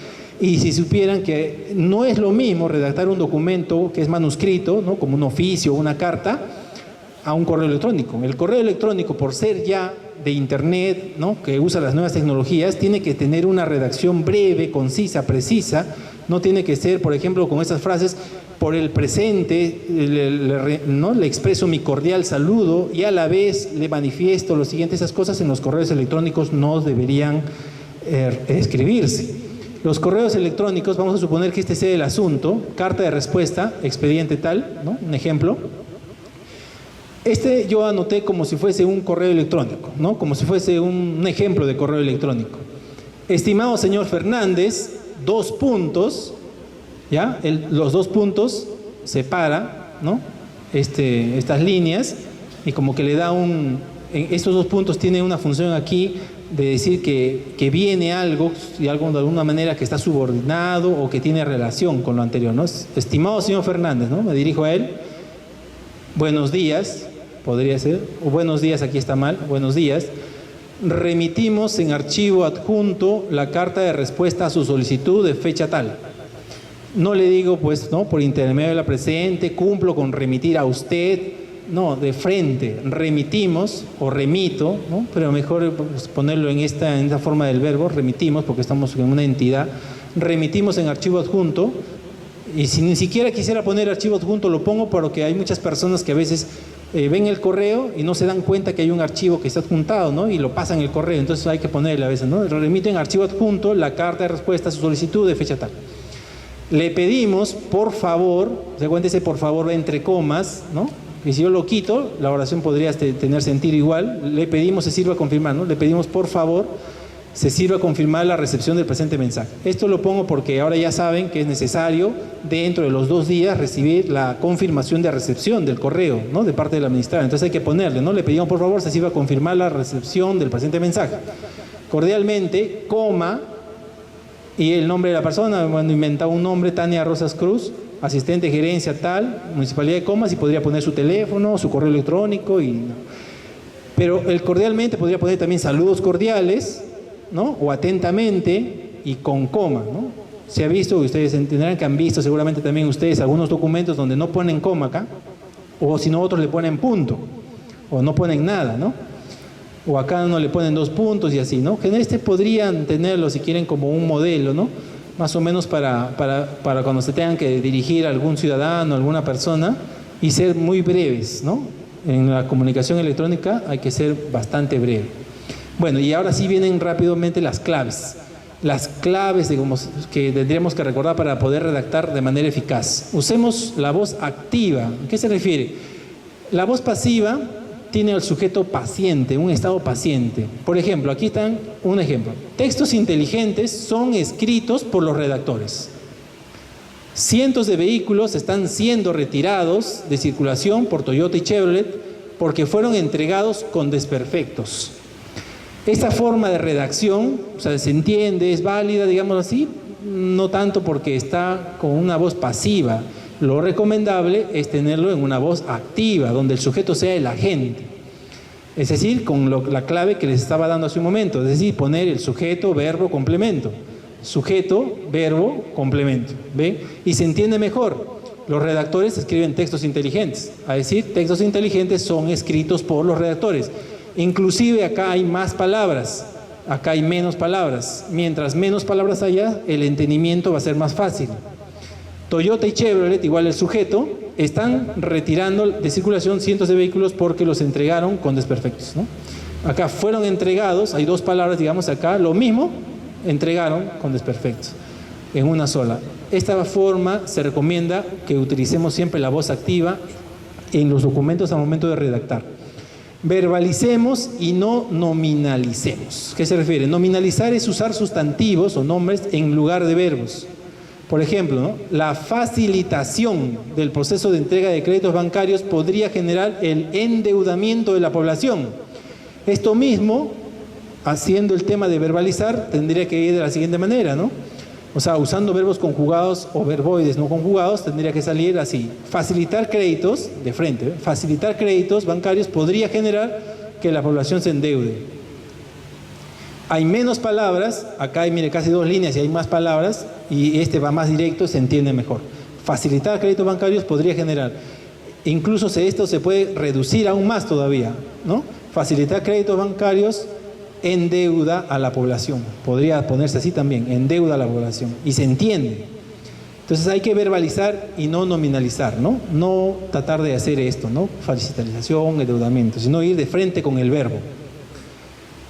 A: Y si supieran que no es lo mismo redactar un documento que es manuscrito, ¿no? Como un oficio o una carta, a un correo electrónico. El correo electrónico, por ser ya de Internet, ¿no?, que usa las nuevas tecnologías, tiene que tener una redacción breve, concisa, precisa. No tiene que ser, por ejemplo, con esas frases: por el presente, ¿no?, le expreso mi cordial saludo y a la vez le manifiesto lo siguiente. Esas cosas en los correos electrónicos no deberían escribirse. Los correos electrónicos, vamos a suponer que este sea el asunto: carta de respuesta, expediente tal, ¿no?, un ejemplo. Yo anoté como si fuese un correo electrónico, ¿no?, como si fuese un ejemplo de correo electrónico. Estimado señor Fernández, 2 puntos, ¿ya? Los 2 puntos separa, ¿no?, estas líneas, y como que le da estos 2 puntos tienen una función aquí de decir que viene algo, y algo de alguna manera que está subordinado o que tiene relación con lo anterior, ¿no? Estimado señor Fernández, ¿no?, me dirijo a él. Buenos días, podría ser, o buenos días, aquí está mal, buenos días. Remitimos en archivo adjunto la carta de respuesta a su solicitud de fecha tal. No le digo, pues, ¿no?, por intermedio de la presente, cumplo con remitir a usted. No, de frente, remitimos o remito, ¿no?, pero mejor pues, ponerlo en esta forma del verbo, remitimos, porque estamos en una entidad. Remitimos en archivo adjunto. Y si ni siquiera quisiera poner archivo adjunto, lo pongo porque hay muchas personas que a veces ven el correo y no se dan cuenta que hay un archivo que está adjuntado, ¿no?, y lo pasan el correo. Entonces hay que ponerle a veces, ¿no?, remite en archivo adjunto la carta de respuesta a su solicitud de fecha tal. Le pedimos, por favor, se cuenta ese por favor entre comas, ¿no?, y si yo lo quito, la oración podría tener sentido igual. Le pedimos, se sirva a confirmar, ¿no? Le pedimos, por favor, se sirva a confirmar la recepción del presente mensaje. Esto lo pongo porque ahora ya saben que es necesario, dentro de los 2 días, recibir la confirmación de recepción del correo, ¿no?, de parte del administrador. Entonces hay que ponerle, ¿no?, le pedimos, por favor, se sirva a confirmar la recepción del presente mensaje. Cordialmente, coma, y el nombre de la persona. Bueno, inventaba un nombre: Tania Rosas Cruz, asistente gerencia tal, Municipalidad de Comas, y podría poner su teléfono, su correo electrónico, y no. Pero el cordialmente podría poner también saludos cordiales, ¿no?, o atentamente, y con coma, ¿no? Se ha visto, ustedes entenderán que han visto seguramente también ustedes algunos documentos donde no ponen coma acá, o si no otros le ponen punto, o no ponen nada, ¿no? O acá no le ponen 2 puntos y así, ¿no? Que podrían tenerlo, si quieren, como un modelo, ¿no?, más o menos para cuando se tengan que dirigir a algún ciudadano, a alguna persona, y ser muy breves, ¿no? En la comunicación electrónica hay que ser bastante breve. Bueno, y ahora sí vienen rápidamente las claves. Las claves, digamos, que tendríamos que recordar para poder redactar de manera eficaz. Usemos la voz activa. ¿A qué se refiere? La voz pasiva tiene el sujeto paciente, un estado paciente. Por ejemplo, aquí están un ejemplo. Textos inteligentes son escritos por los redactores. Cientos de vehículos están siendo retirados de circulación por Toyota y Chevrolet porque fueron entregados con desperfectos. Esta forma de redacción, o sea, se entiende, es válida, digamos así, no tanto porque está con una voz pasiva. Lo recomendable es tenerlo en una voz activa, donde el sujeto sea el agente. Es decir, con la clave que les estaba dando hace un momento, es decir, poner el sujeto, verbo, complemento. Sujeto, verbo, complemento. ¿Ve? Y se entiende mejor. Los redactores escriben textos inteligentes. Es decir, textos inteligentes son escritos por los redactores. Inclusive acá hay más palabras, acá hay menos palabras. Mientras menos palabras haya, el entendimiento va a ser más fácil. Toyota y Chevrolet, igual el sujeto, están retirando de circulación cientos de vehículos porque los entregaron con desperfectos, ¿no? Acá fueron entregados, hay 2 palabras, digamos acá, lo mismo, entregaron con desperfectos, en una sola. Esta forma se recomienda que utilicemos siempre la voz activa en los documentos al momento de redactar. Verbalicemos y no nominalicemos. ¿Qué se refiere? Nominalizar es usar sustantivos o nombres en lugar de verbos. Por ejemplo, ¿no?, la facilitación del proceso de entrega de créditos bancarios podría generar el endeudamiento de la población. Esto mismo, haciendo el tema de verbalizar, tendría que ir de la siguiente manera, ¿no? O sea, usando verbos conjugados o verboides no conjugados, tendría que salir así: facilitar créditos, de frente, ¿eh?, facilitar créditos bancarios podría generar que la población se endeude. Hay menos palabras, acá hay, mire, casi 2 líneas y hay más palabras, y va más directo, se entiende mejor. Facilitar créditos bancarios podría generar. Incluso esto se puede reducir aún más todavía, ¿no? Facilitar créditos bancarios en deuda a la población. Podría ponerse así también, en deuda a la población. Y se entiende. Entonces hay que verbalizar y no nominalizar, ¿no? No tratar de hacer esto, ¿no? Facilitación, endeudamiento, sino ir de frente con el verbo.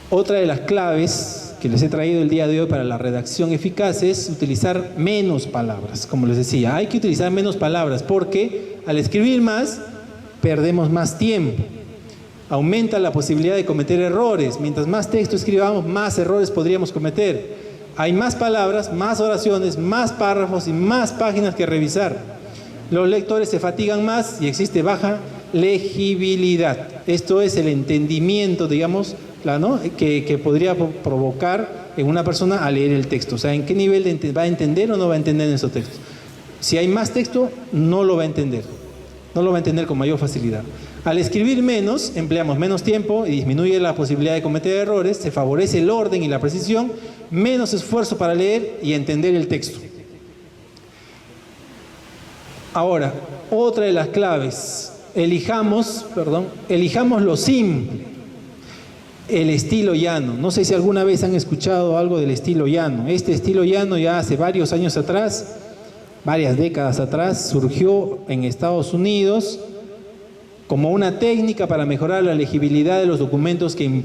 A: Otra de las claves que les he traído el día de hoy para la redacción eficaz es utilizar menos palabras. Como les decía, hay que utilizar menos palabras porque al escribir más, perdemos más tiempo. Aumenta la posibilidad de cometer errores. Mientras más texto escribamos, más errores podríamos cometer. Hay más palabras, más oraciones, más párrafos y más páginas que revisar. Los lectores se fatigan más y existe baja legibilidad. Esto es el entendimiento, digamos, ¿no? que podría provocar en una persona al leer el texto. O sea, ¿en qué nivel va a entender o no va a entender en esos textos? Si hay más texto, no lo va a entender. No lo va a entender con mayor facilidad. Al escribir menos, empleamos menos tiempo y disminuye la posibilidad de cometer errores, se favorece el orden y la precisión, menos esfuerzo para leer y entender el texto. Ahora, otra de las claves, elijamos lo simple, el estilo llano. No sé si alguna vez han escuchado algo del estilo llano. Este estilo llano ya hace varios años atrás, varias décadas atrás, surgió en Estados Unidos como una técnica para mejorar la legibilidad de los documentos que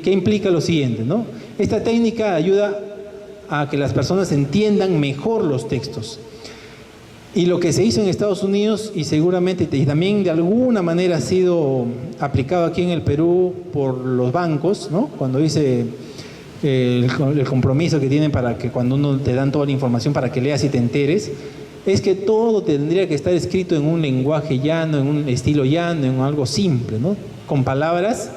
A: implica lo siguiente, ¿no? Esta técnica ayuda a que las personas entiendan mejor los textos. Y lo que se hizo en Estados Unidos y seguramente y también de alguna manera ha sido aplicado aquí en el Perú por los bancos, ¿no? Cuando dice el compromiso que tienen para que cuando uno te dan toda la información para que leas y te enteres, es que todo tendría que estar escrito en un lenguaje llano, en un estilo llano, en algo simple, ¿no? Con palabras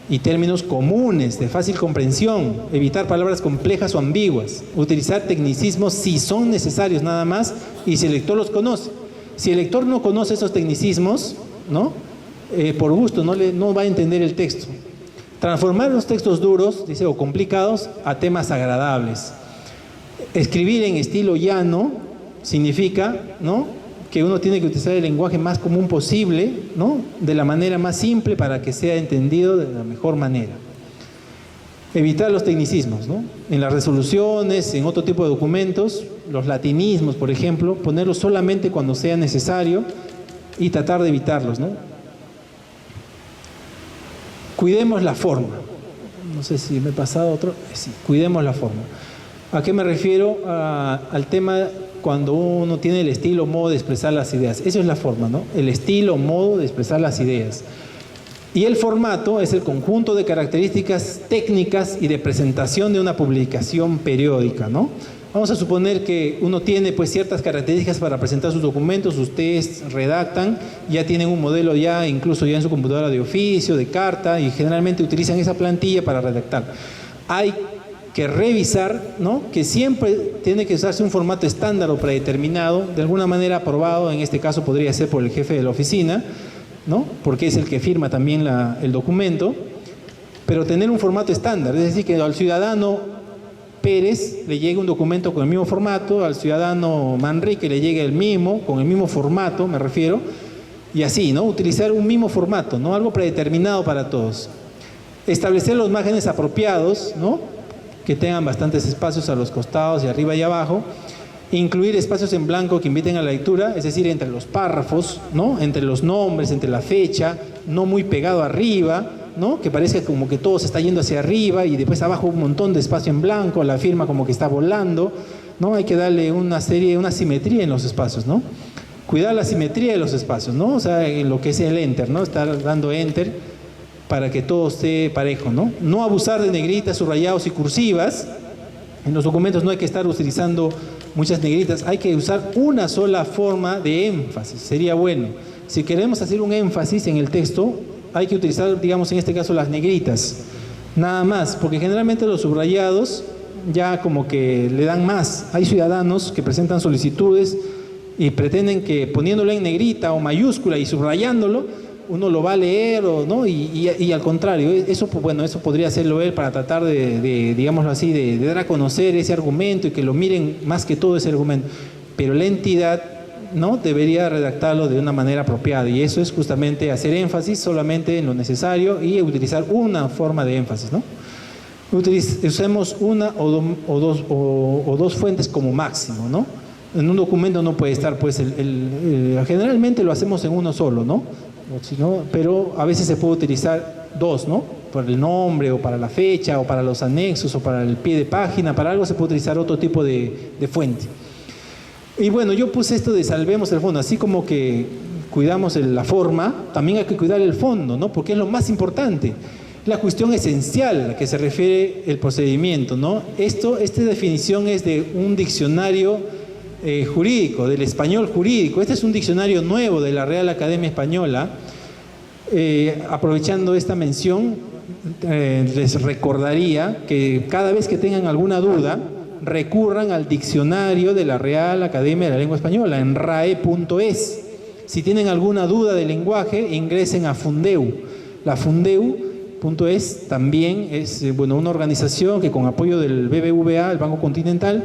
A: y términos comunes, de fácil comprensión, evitar palabras complejas o ambiguas, utilizar tecnicismos si son necesarios nada más y si el lector los conoce. Si el lector no conoce esos tecnicismos, ¿no? Por gusto no va a entender el texto. Transformar los textos duros, dice, o complicados a temas agradables. Escribir en estilo llano significa, ¿no?, que uno tiene que utilizar el lenguaje más común posible, ¿no?, de la manera más simple para que sea entendido de la mejor manera. Evitar los tecnicismos, ¿no? En las resoluciones, en otro tipo de documentos, los latinismos, por ejemplo, ponerlos solamente cuando sea necesario y tratar de evitarlos, ¿no? Cuidemos la forma. No sé si me he pasado otro. Sí, cuidemos la forma. ¿A qué me refiero? Al tema cuando uno tiene el estilo o modo de expresar las ideas. Eso es la forma, ¿no? El estilo o modo de expresar las ideas. Y el formato es el conjunto de características técnicas y de presentación de una publicación periódica, ¿no? Vamos a suponer que uno tiene pues ciertas características para presentar sus documentos, ustedes redactan, ya tienen un modelo ya, incluso ya en su computadora de oficio, de carta, y generalmente utilizan esa plantilla para redactar. Hay que revisar, ¿no?, que siempre tiene que usarse un formato estándar o predeterminado, de alguna manera aprobado, en este caso podría ser por el jefe de la oficina, ¿no?, porque es el que firma también el documento, pero tener un formato estándar, es decir, que al ciudadano Pérez le llegue un documento con el mismo formato, al ciudadano Manrique le llegue el mismo, con el mismo formato, me refiero, y así, ¿no?, utilizar un mismo formato, ¿no?, algo predeterminado para todos. Establecer los márgenes apropiados, ¿no?, que tengan bastantes espacios a los costados y arriba y abajo. Incluir espacios en blanco que inviten a la lectura, es decir, entre los párrafos, ¿no?, entre los nombres, entre la fecha, no muy pegado arriba, ¿no?, que parezca como que todo se está yendo hacia arriba y después abajo un montón de espacio en blanco, la firma como que está volando, ¿no? Hay que darle una simetría en los espacios, ¿no? Cuidar la simetría de los espacios, ¿no? O sea, en lo que es el enter, ¿no? Estar dando enter para que todo esté parejo, ¿no? No abusar de negritas, subrayados y cursivas. En los documentos no hay que estar utilizando muchas negritas, hay que usar una sola forma de énfasis, sería bueno. Si queremos hacer un énfasis en el texto, hay que utilizar, digamos, en este caso las negritas, nada más, porque generalmente los subrayados ya como que le dan más. Hay ciudadanos que presentan solicitudes y pretenden que poniéndolo en negrita o mayúscula y subrayándolo, uno lo va a leer, o no, y al contrario, eso, bueno, eso podría hacerlo él para tratar de digámoslo así, de dar a conocer ese argumento y que lo miren más que todo ese argumento. Pero la entidad ¿no? Debería redactarlo de una manera apropiada, y eso es justamente hacer énfasis solamente en lo necesario y utilizar una forma de énfasis, ¿no? Usemos una o dos fuentes como máximo, ¿no? En un documento no puede estar, pues, generalmente lo hacemos en uno solo, ¿no? Pero a veces se puede utilizar dos, ¿no? Para el nombre, o para la fecha, o para los anexos, o para el pie de página, para algo se puede utilizar otro tipo de fuente. Y bueno, yo puse esto de salvemos el fondo, así como que cuidamos la forma, también hay que cuidar el fondo, ¿no? Porque es lo más importante. La cuestión esencial a la que se refiere el procedimiento, ¿no? Esta definición es de un diccionario jurídico, del español jurídico. Este es un diccionario nuevo de la Real Academia Española. Aprovechando esta mención, les recordaría que cada vez que tengan alguna duda, recurran al diccionario de la Real Academia de la Lengua Española en rae.es. Si tienen alguna duda de lenguaje, ingresen a Fundeu. La Fundeu.es también es una organización que, con apoyo del BBVA, el Banco Continental,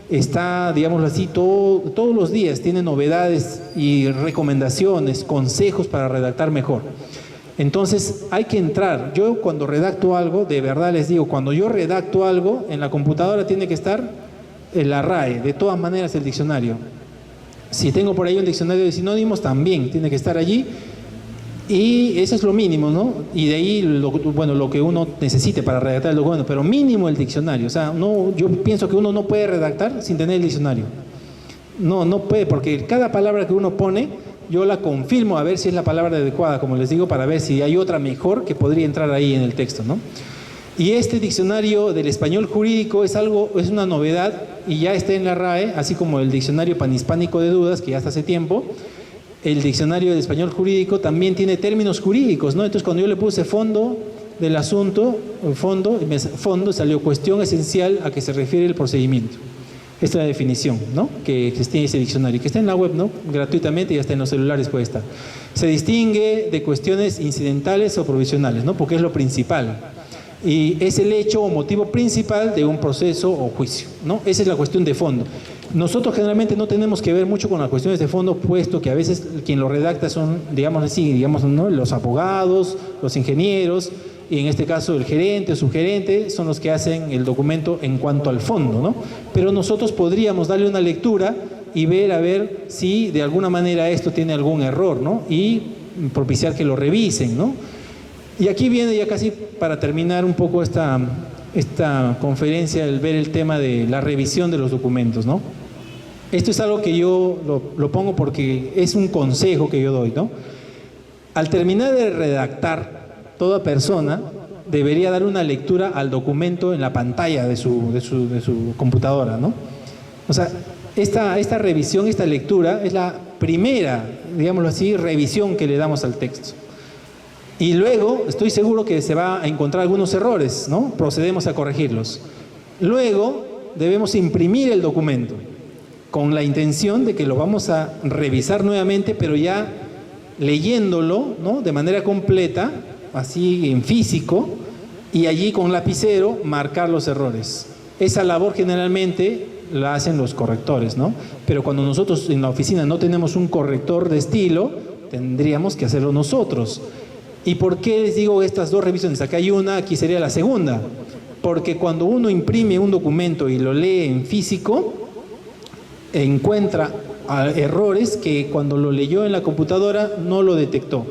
A: está, digámoslo así, todos los días tiene novedades y recomendaciones, consejos para redactar mejor. Entonces hay que entrar. Yo, cuando redacto algo, de verdad les digo, cuando yo redacto algo, en la computadora tiene que estar la RAE, de todas maneras el diccionario. Si tengo por ahí un diccionario de sinónimos, también tiene que estar allí. Y eso es lo mínimo, ¿no? Y de ahí, lo que uno necesite para redactar el documento, pero mínimo el diccionario. O sea, yo pienso que uno no puede redactar sin tener el diccionario. No puede, porque cada palabra que uno pone, yo la confirmo a ver si es la palabra adecuada, como les digo, para ver si hay otra mejor que podría entrar ahí en el texto, ¿no? Y este diccionario del español jurídico es una novedad, y ya está en la RAE, así como el diccionario panhispánico de dudas, que ya está hace tiempo. El diccionario del español jurídico también tiene términos jurídicos, ¿no? Entonces, cuando yo le puse fondo del asunto, fondo salió cuestión esencial a que se refiere el procedimiento. Esta es la definición, ¿no? Que tiene ese diccionario, que está en la web, ¿no? Gratuitamente, y hasta en los celulares puede estar. Se distingue de cuestiones incidentales o provisionales, ¿no? Porque es lo principal. Y es el hecho o motivo principal de un proceso o juicio, ¿no? Esa es la cuestión de fondo. Nosotros generalmente no tenemos que ver mucho con las cuestiones de fondo, puesto que a veces quien lo redacta son, digamos así, ¿no? Los abogados, los ingenieros, y en este caso el gerente o subgerente son los que hacen el documento en cuanto al fondo, ¿no? Pero nosotros podríamos darle una lectura y ver a ver si de alguna manera esto tiene algún error, ¿no? Y propiciar que lo revisen, ¿no? Y aquí viene ya casi para terminar un poco esta conferencia, el ver el tema de la revisión de los documentos, ¿no? Esto es algo que yo lo pongo porque es un consejo que yo doy, ¿no? Al terminar de redactar, toda persona debería dar una lectura al documento en la pantalla de su computadora, ¿no? O sea, esta revisión, esta lectura es la primera, digámoslo así, revisión que le damos al texto. Y luego estoy seguro que se va a encontrar algunos errores, ¿no? Procedemos a corregirlos. Luego debemos imprimir el documento con la intención de que lo vamos a revisar nuevamente, pero ya leyéndolo, ¿no? De manera completa, así en físico, y allí con lapicero marcar los errores. Esa labor generalmente la hacen los correctores, ¿no? Pero cuando nosotros en la oficina no tenemos un corrector de estilo, tendríamos que hacerlo nosotros. ¿Y por qué les digo estas dos revisiones? Acá hay una, aquí sería la segunda. Porque cuando uno imprime un documento y lo lee en físico, encuentra errores que cuando lo leyó en la computadora no lo detectó.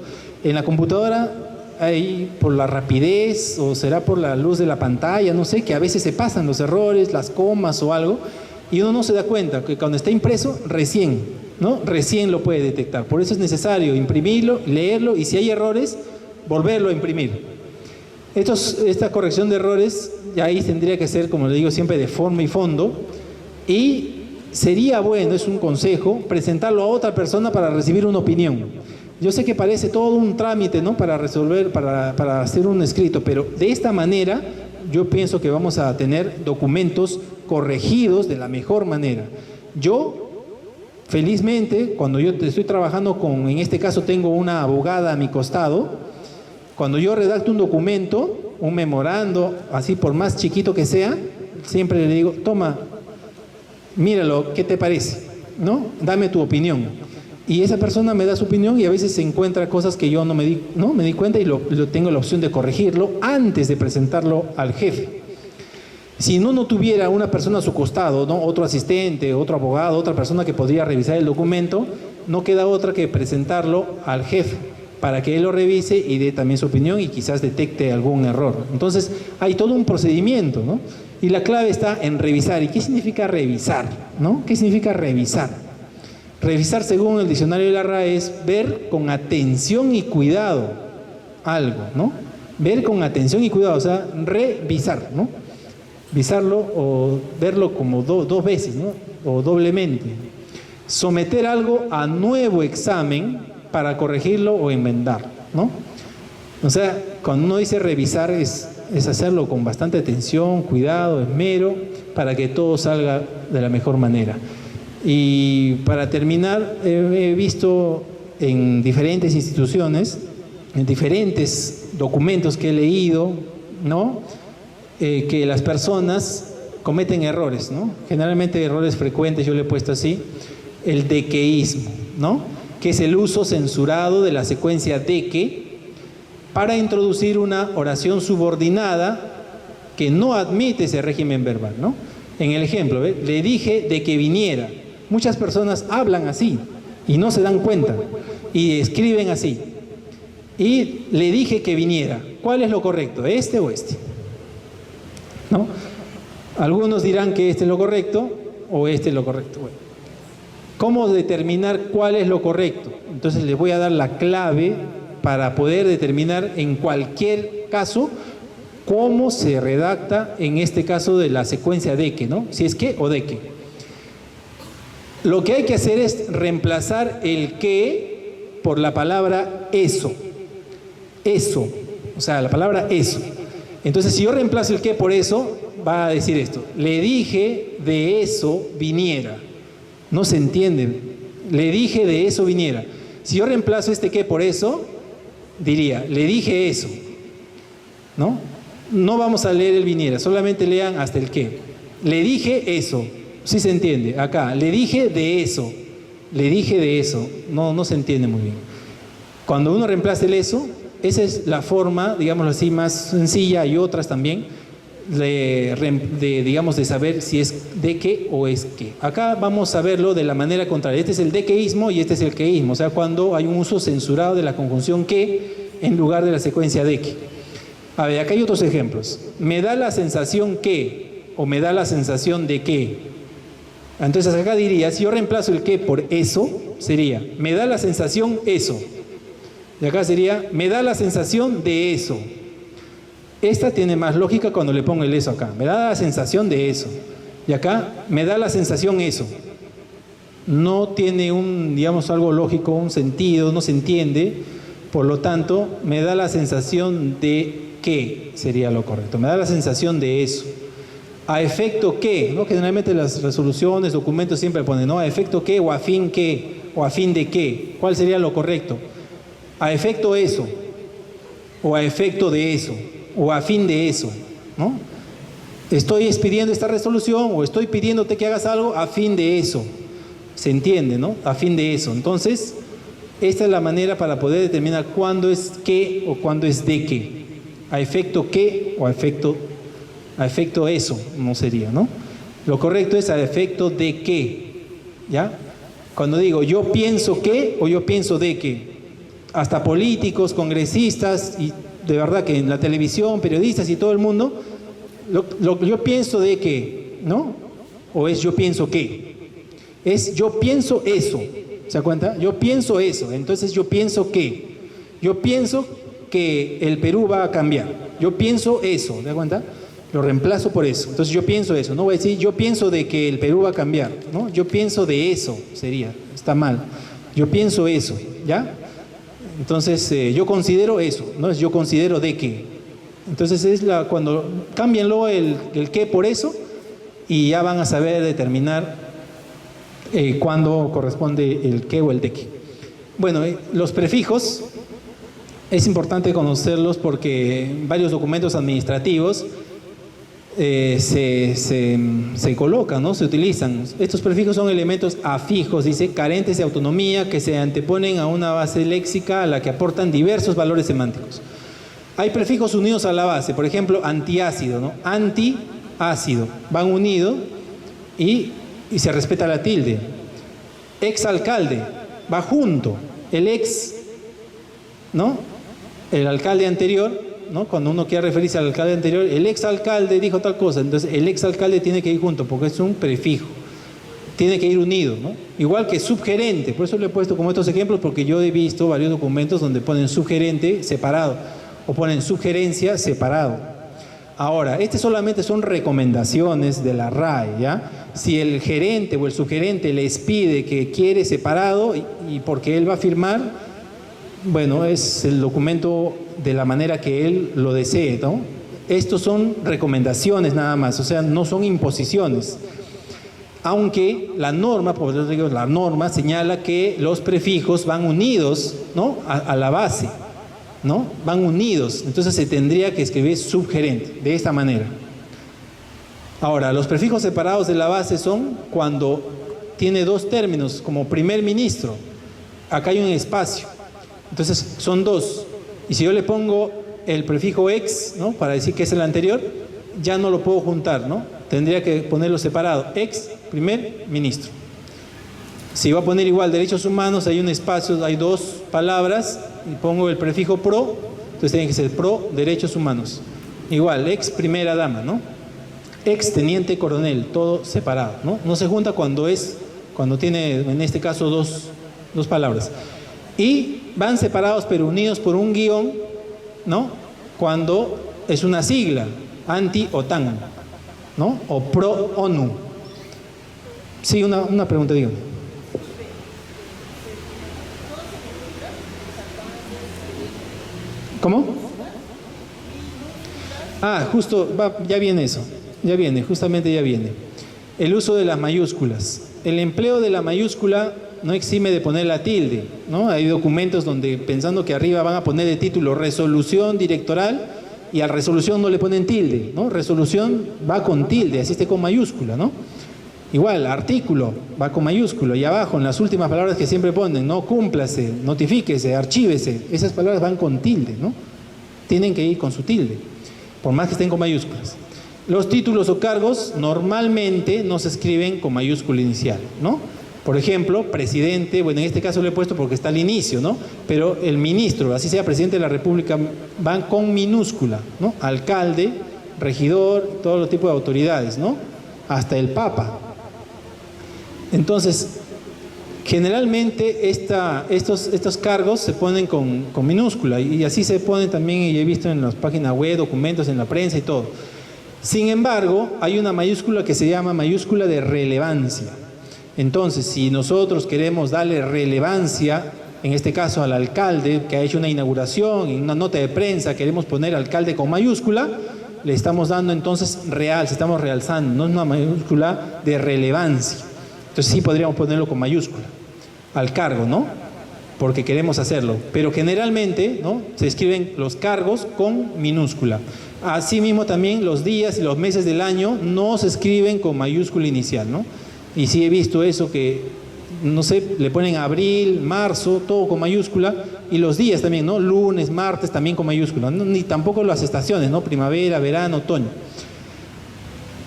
A: En la computadora, ahí por la rapidez o será por la luz de la pantalla, no sé, que a veces se pasan los errores, las comas o algo, y uno no se da cuenta que cuando está impreso recién lo puede detectar. Por eso es necesario imprimirlo, leerlo, y si hay errores, volverlo a imprimir. Esta corrección de errores ya ahí tendría que ser, como le digo siempre, de forma y fondo, y sería bueno, es un consejo, presentarlo a otra persona para recibir una opinión. Yo sé que parece todo un trámite, ¿no? Para resolver, para hacer un escrito, pero de esta manera yo pienso que vamos a tener documentos corregidos de la mejor manera. Yo, felizmente, cuando yo estoy trabajando en este caso tengo una abogada a mi costado, cuando yo redacto un documento, un memorando, así por más chiquito que sea, siempre le digo, toma, míralo, ¿qué te parece? ¿no? Dame tu opinión. Y esa persona me da su opinión y a veces se encuentra cosas que yo no me di cuenta y tengo la opción de corregirlo antes de presentarlo al jefe. Si no tuviera una persona a su costado, ¿no? Otro asistente, otro abogado, otra persona que podría revisar el documento, no queda otra que presentarlo al jefe para que él lo revise y dé también su opinión y quizás detecte algún error. Entonces hay todo un procedimiento, ¿no? Y la clave está en revisar. ¿Y qué significa revisar? ¿No? ¿Qué significa revisar? Revisar, según el diccionario de la RAE, es ver con atención y cuidado algo, ¿no? Ver con atención y cuidado, o sea, revisar, ¿no? Visarlo o verlo como dos veces, ¿no? O doblemente. Someter algo a nuevo examen para corregirlo o enmendarlo, ¿no? O sea, cuando uno dice revisar es hacerlo con bastante atención, cuidado, esmero, para que todo salga de la mejor manera. Y para terminar, he visto en diferentes instituciones, en diferentes documentos que he leído, ¿no? Que las personas cometen errores, ¿no? Generalmente errores frecuentes, yo le he puesto así, el dequeísmo, ¿no? Que es el uso censurado de la secuencia deque para introducir una oración subordinada que no admite ese régimen verbal, ¿no? En el ejemplo, ¿ve? Le dije de que viniera. Muchas personas hablan así y no se dan cuenta y escriben así. Y le dije que viniera. ¿Cuál es lo correcto? ¿Este o este? ¿No? Algunos dirán que este es lo correcto o este es lo correcto. Bueno, ¿cómo determinar cuál es lo correcto? Entonces les voy a dar la clave para poder determinar en cualquier caso cómo se redacta en este caso de la secuencia deque, ¿no? Si es que o deque. Lo que hay que hacer es reemplazar el que por la palabra eso. Eso, o sea, la palabra eso. Entonces, si yo reemplazo el que por eso, va a decir esto. Le dije de eso viniera. No se entiende. Le dije de eso viniera. Si yo reemplazo este que por eso, diría, le dije eso. ¿No? No vamos a leer el viniera, solamente lean hasta el que. Le dije eso. Sí se entiende. Acá, le dije de eso. Le dije de eso. No se entiende muy bien. Cuando uno reemplaza el eso, esa es la forma, digámoslo así, más sencilla, y otras también, de saber si es de qué o es qué. Acá vamos a verlo de la manera contraria. Este es el dequeísmo y este es el queísmo. O sea, cuando hay un uso censurado de la conjunción que en lugar de la secuencia de que. A ver, acá hay otros ejemplos. Me da la sensación que, o me da la sensación de que. Entonces acá diría, si yo reemplazo el que por eso, sería, me da la sensación eso. Y acá sería, me da la sensación de eso. Esta tiene más lógica cuando le pongo el eso acá. Me da la sensación de eso. Y acá, me da la sensación eso. No tiene algo lógico, un sentido, no se entiende. Por lo tanto, me da la sensación de que sería lo correcto. Me da la sensación de eso. ¿A efecto qué? ¿No? Generalmente las resoluciones, documentos siempre ponen, ¿no? ¿A efecto qué o a fin qué? ¿O a fin de qué? ¿Cuál sería lo correcto? A efecto eso, o a efecto de eso, o a fin de eso, ¿no? Estoy expidiendo esta resolución o estoy pidiéndote que hagas algo a fin de eso. Se entiende, ¿no? A fin de eso. Entonces, esta es la manera para poder determinar cuándo es qué o cuándo es de qué. A efecto qué o a efecto eso, no sería, ¿no? Lo correcto es a efecto de qué, ¿ya? Cuando digo yo pienso que o yo pienso de qué. Hasta políticos, congresistas y de verdad que en la televisión, periodistas y todo el mundo, yo pienso de que, ¿no? O es yo pienso que. Es yo pienso eso. ¿Se da cuenta? Yo pienso eso. Entonces yo pienso que. Yo pienso que el Perú va a cambiar. Yo pienso eso. ¿Se da cuenta? Lo reemplazo por eso. Entonces yo pienso eso. No voy a decir yo pienso de que el Perú va a cambiar. ¿No? Yo pienso de eso. Sería. Está mal. Yo pienso eso. ¿Ya? Entonces, yo considero eso, no es yo considero de que. Entonces, cuando cámbienlo el que por eso y ya van a saber determinar cuándo corresponde el que o el de que. Bueno, los prefijos es importante conocerlos porque en varios documentos administrativos se colocan, ¿no? Se utilizan. Estos prefijos son elementos afijos, dice, carentes de autonomía, que se anteponen a una base léxica a la que aportan diversos valores semánticos. Hay prefijos unidos a la base, por ejemplo, antiácido, ¿no? Antiácido, van unidos y se respeta la tilde. Exalcalde, va junto. El ex, ¿no? El alcalde anterior, ¿no? Cuando uno quiere referirse al alcalde anterior, el exalcalde dijo tal cosa, entonces el exalcalde tiene que ir junto porque es un prefijo, tiene que ir unido, ¿no? Igual que subgerente, por eso le he puesto como estos ejemplos, porque yo he visto varios documentos donde ponen subgerente separado o ponen subgerencia separado. Ahora, este solamente son recomendaciones de la RAE, ¿ya? Si el gerente o el subgerente les pide que quiere separado y porque él va a firmar, bueno, es el documento de la manera que él lo desee, ¿no? Estos son recomendaciones nada más, o sea, no son imposiciones. Aunque la norma, por eso digo, la norma señala que los prefijos van unidos, ¿no? a la base, ¿no? Van unidos, entonces se tendría que escribir subgerente, de esta manera. Ahora, los prefijos separados de la base son cuando tiene dos términos, como primer ministro. Acá hay un espacio, entonces son dos. Y si yo le pongo el prefijo ex, ¿no? Para decir que es el anterior, ya no lo puedo juntar, ¿no? Tendría que ponerlo separado. Ex, primer ministro. Si va a poner igual derechos humanos, hay un espacio, hay dos palabras, y pongo el prefijo pro, entonces tiene que ser pro derechos humanos. Igual, ex primera dama, ¿no? Ex teniente coronel, todo separado, ¿no? No se junta cuando tiene, en este caso, dos palabras. Y van separados pero unidos por un guión, ¿no? Cuando es una sigla, anti-OTAN, ¿no? O pro-ONU. Sí, una pregunta, dígame. ¿Cómo? Justo, ya viene eso, justamente ya viene. El uso de las mayúsculas. El empleo de la mayúscula no exime de poner la tilde, ¿no? Hay documentos donde pensando que arriba van a poner de título resolución directoral y a resolución no le ponen tilde, ¿no? Resolución va con tilde, así esté con mayúscula, ¿no? Igual, artículo va con mayúscula y abajo en las últimas palabras que siempre ponen, ¿no? Cúmplase, notifíquese, archívese, esas palabras van con tilde, ¿no? Tienen que ir con su tilde, por más que estén con mayúsculas. Los títulos o cargos normalmente no se escriben con mayúscula inicial, ¿no? Por ejemplo, presidente, bueno, en este caso lo he puesto porque está al inicio, ¿no? Pero el ministro, así sea presidente de la República, van con minúscula, ¿no? Alcalde, regidor, todo tipo de autoridades, ¿no? Hasta el Papa. Entonces, generalmente estos cargos se ponen con minúscula y así se ponen también, y he visto en las páginas web, documentos, en la prensa y todo. Sin embargo, hay una mayúscula que se llama mayúscula de relevancia. Entonces, si nosotros queremos darle relevancia, en este caso al alcalde que ha hecho una inauguración, en una nota de prensa queremos poner alcalde con mayúscula, le estamos dando entonces estamos realzando, no es una mayúscula de relevancia. Entonces sí podríamos ponerlo con mayúscula, al cargo, ¿no? Porque queremos hacerlo. Pero generalmente, ¿no? Se escriben los cargos con minúscula. Asimismo también los días y los meses del año no se escriben con mayúscula inicial, ¿no? Y sí he visto eso que, no sé, le ponen abril, marzo, todo con mayúscula, y los días también, ¿no? Lunes, martes también con mayúscula, ¿no? Ni tampoco las estaciones, ¿no? Primavera, verano, otoño.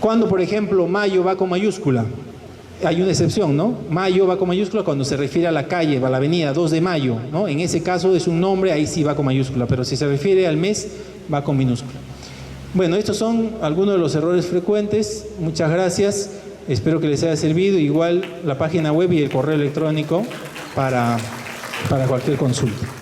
A: Cuando, por ejemplo, mayo va con mayúscula, hay una excepción, ¿no? Mayo va con mayúscula cuando se refiere a la calle, a la avenida 2 de mayo, ¿no? En ese caso es un nombre, ahí sí va con mayúscula, pero si se refiere al mes, va con minúscula. Bueno, estos son algunos de los errores frecuentes. Muchas gracias. Espero que les haya servido. Igual la página web y el correo electrónico para cualquier consulta.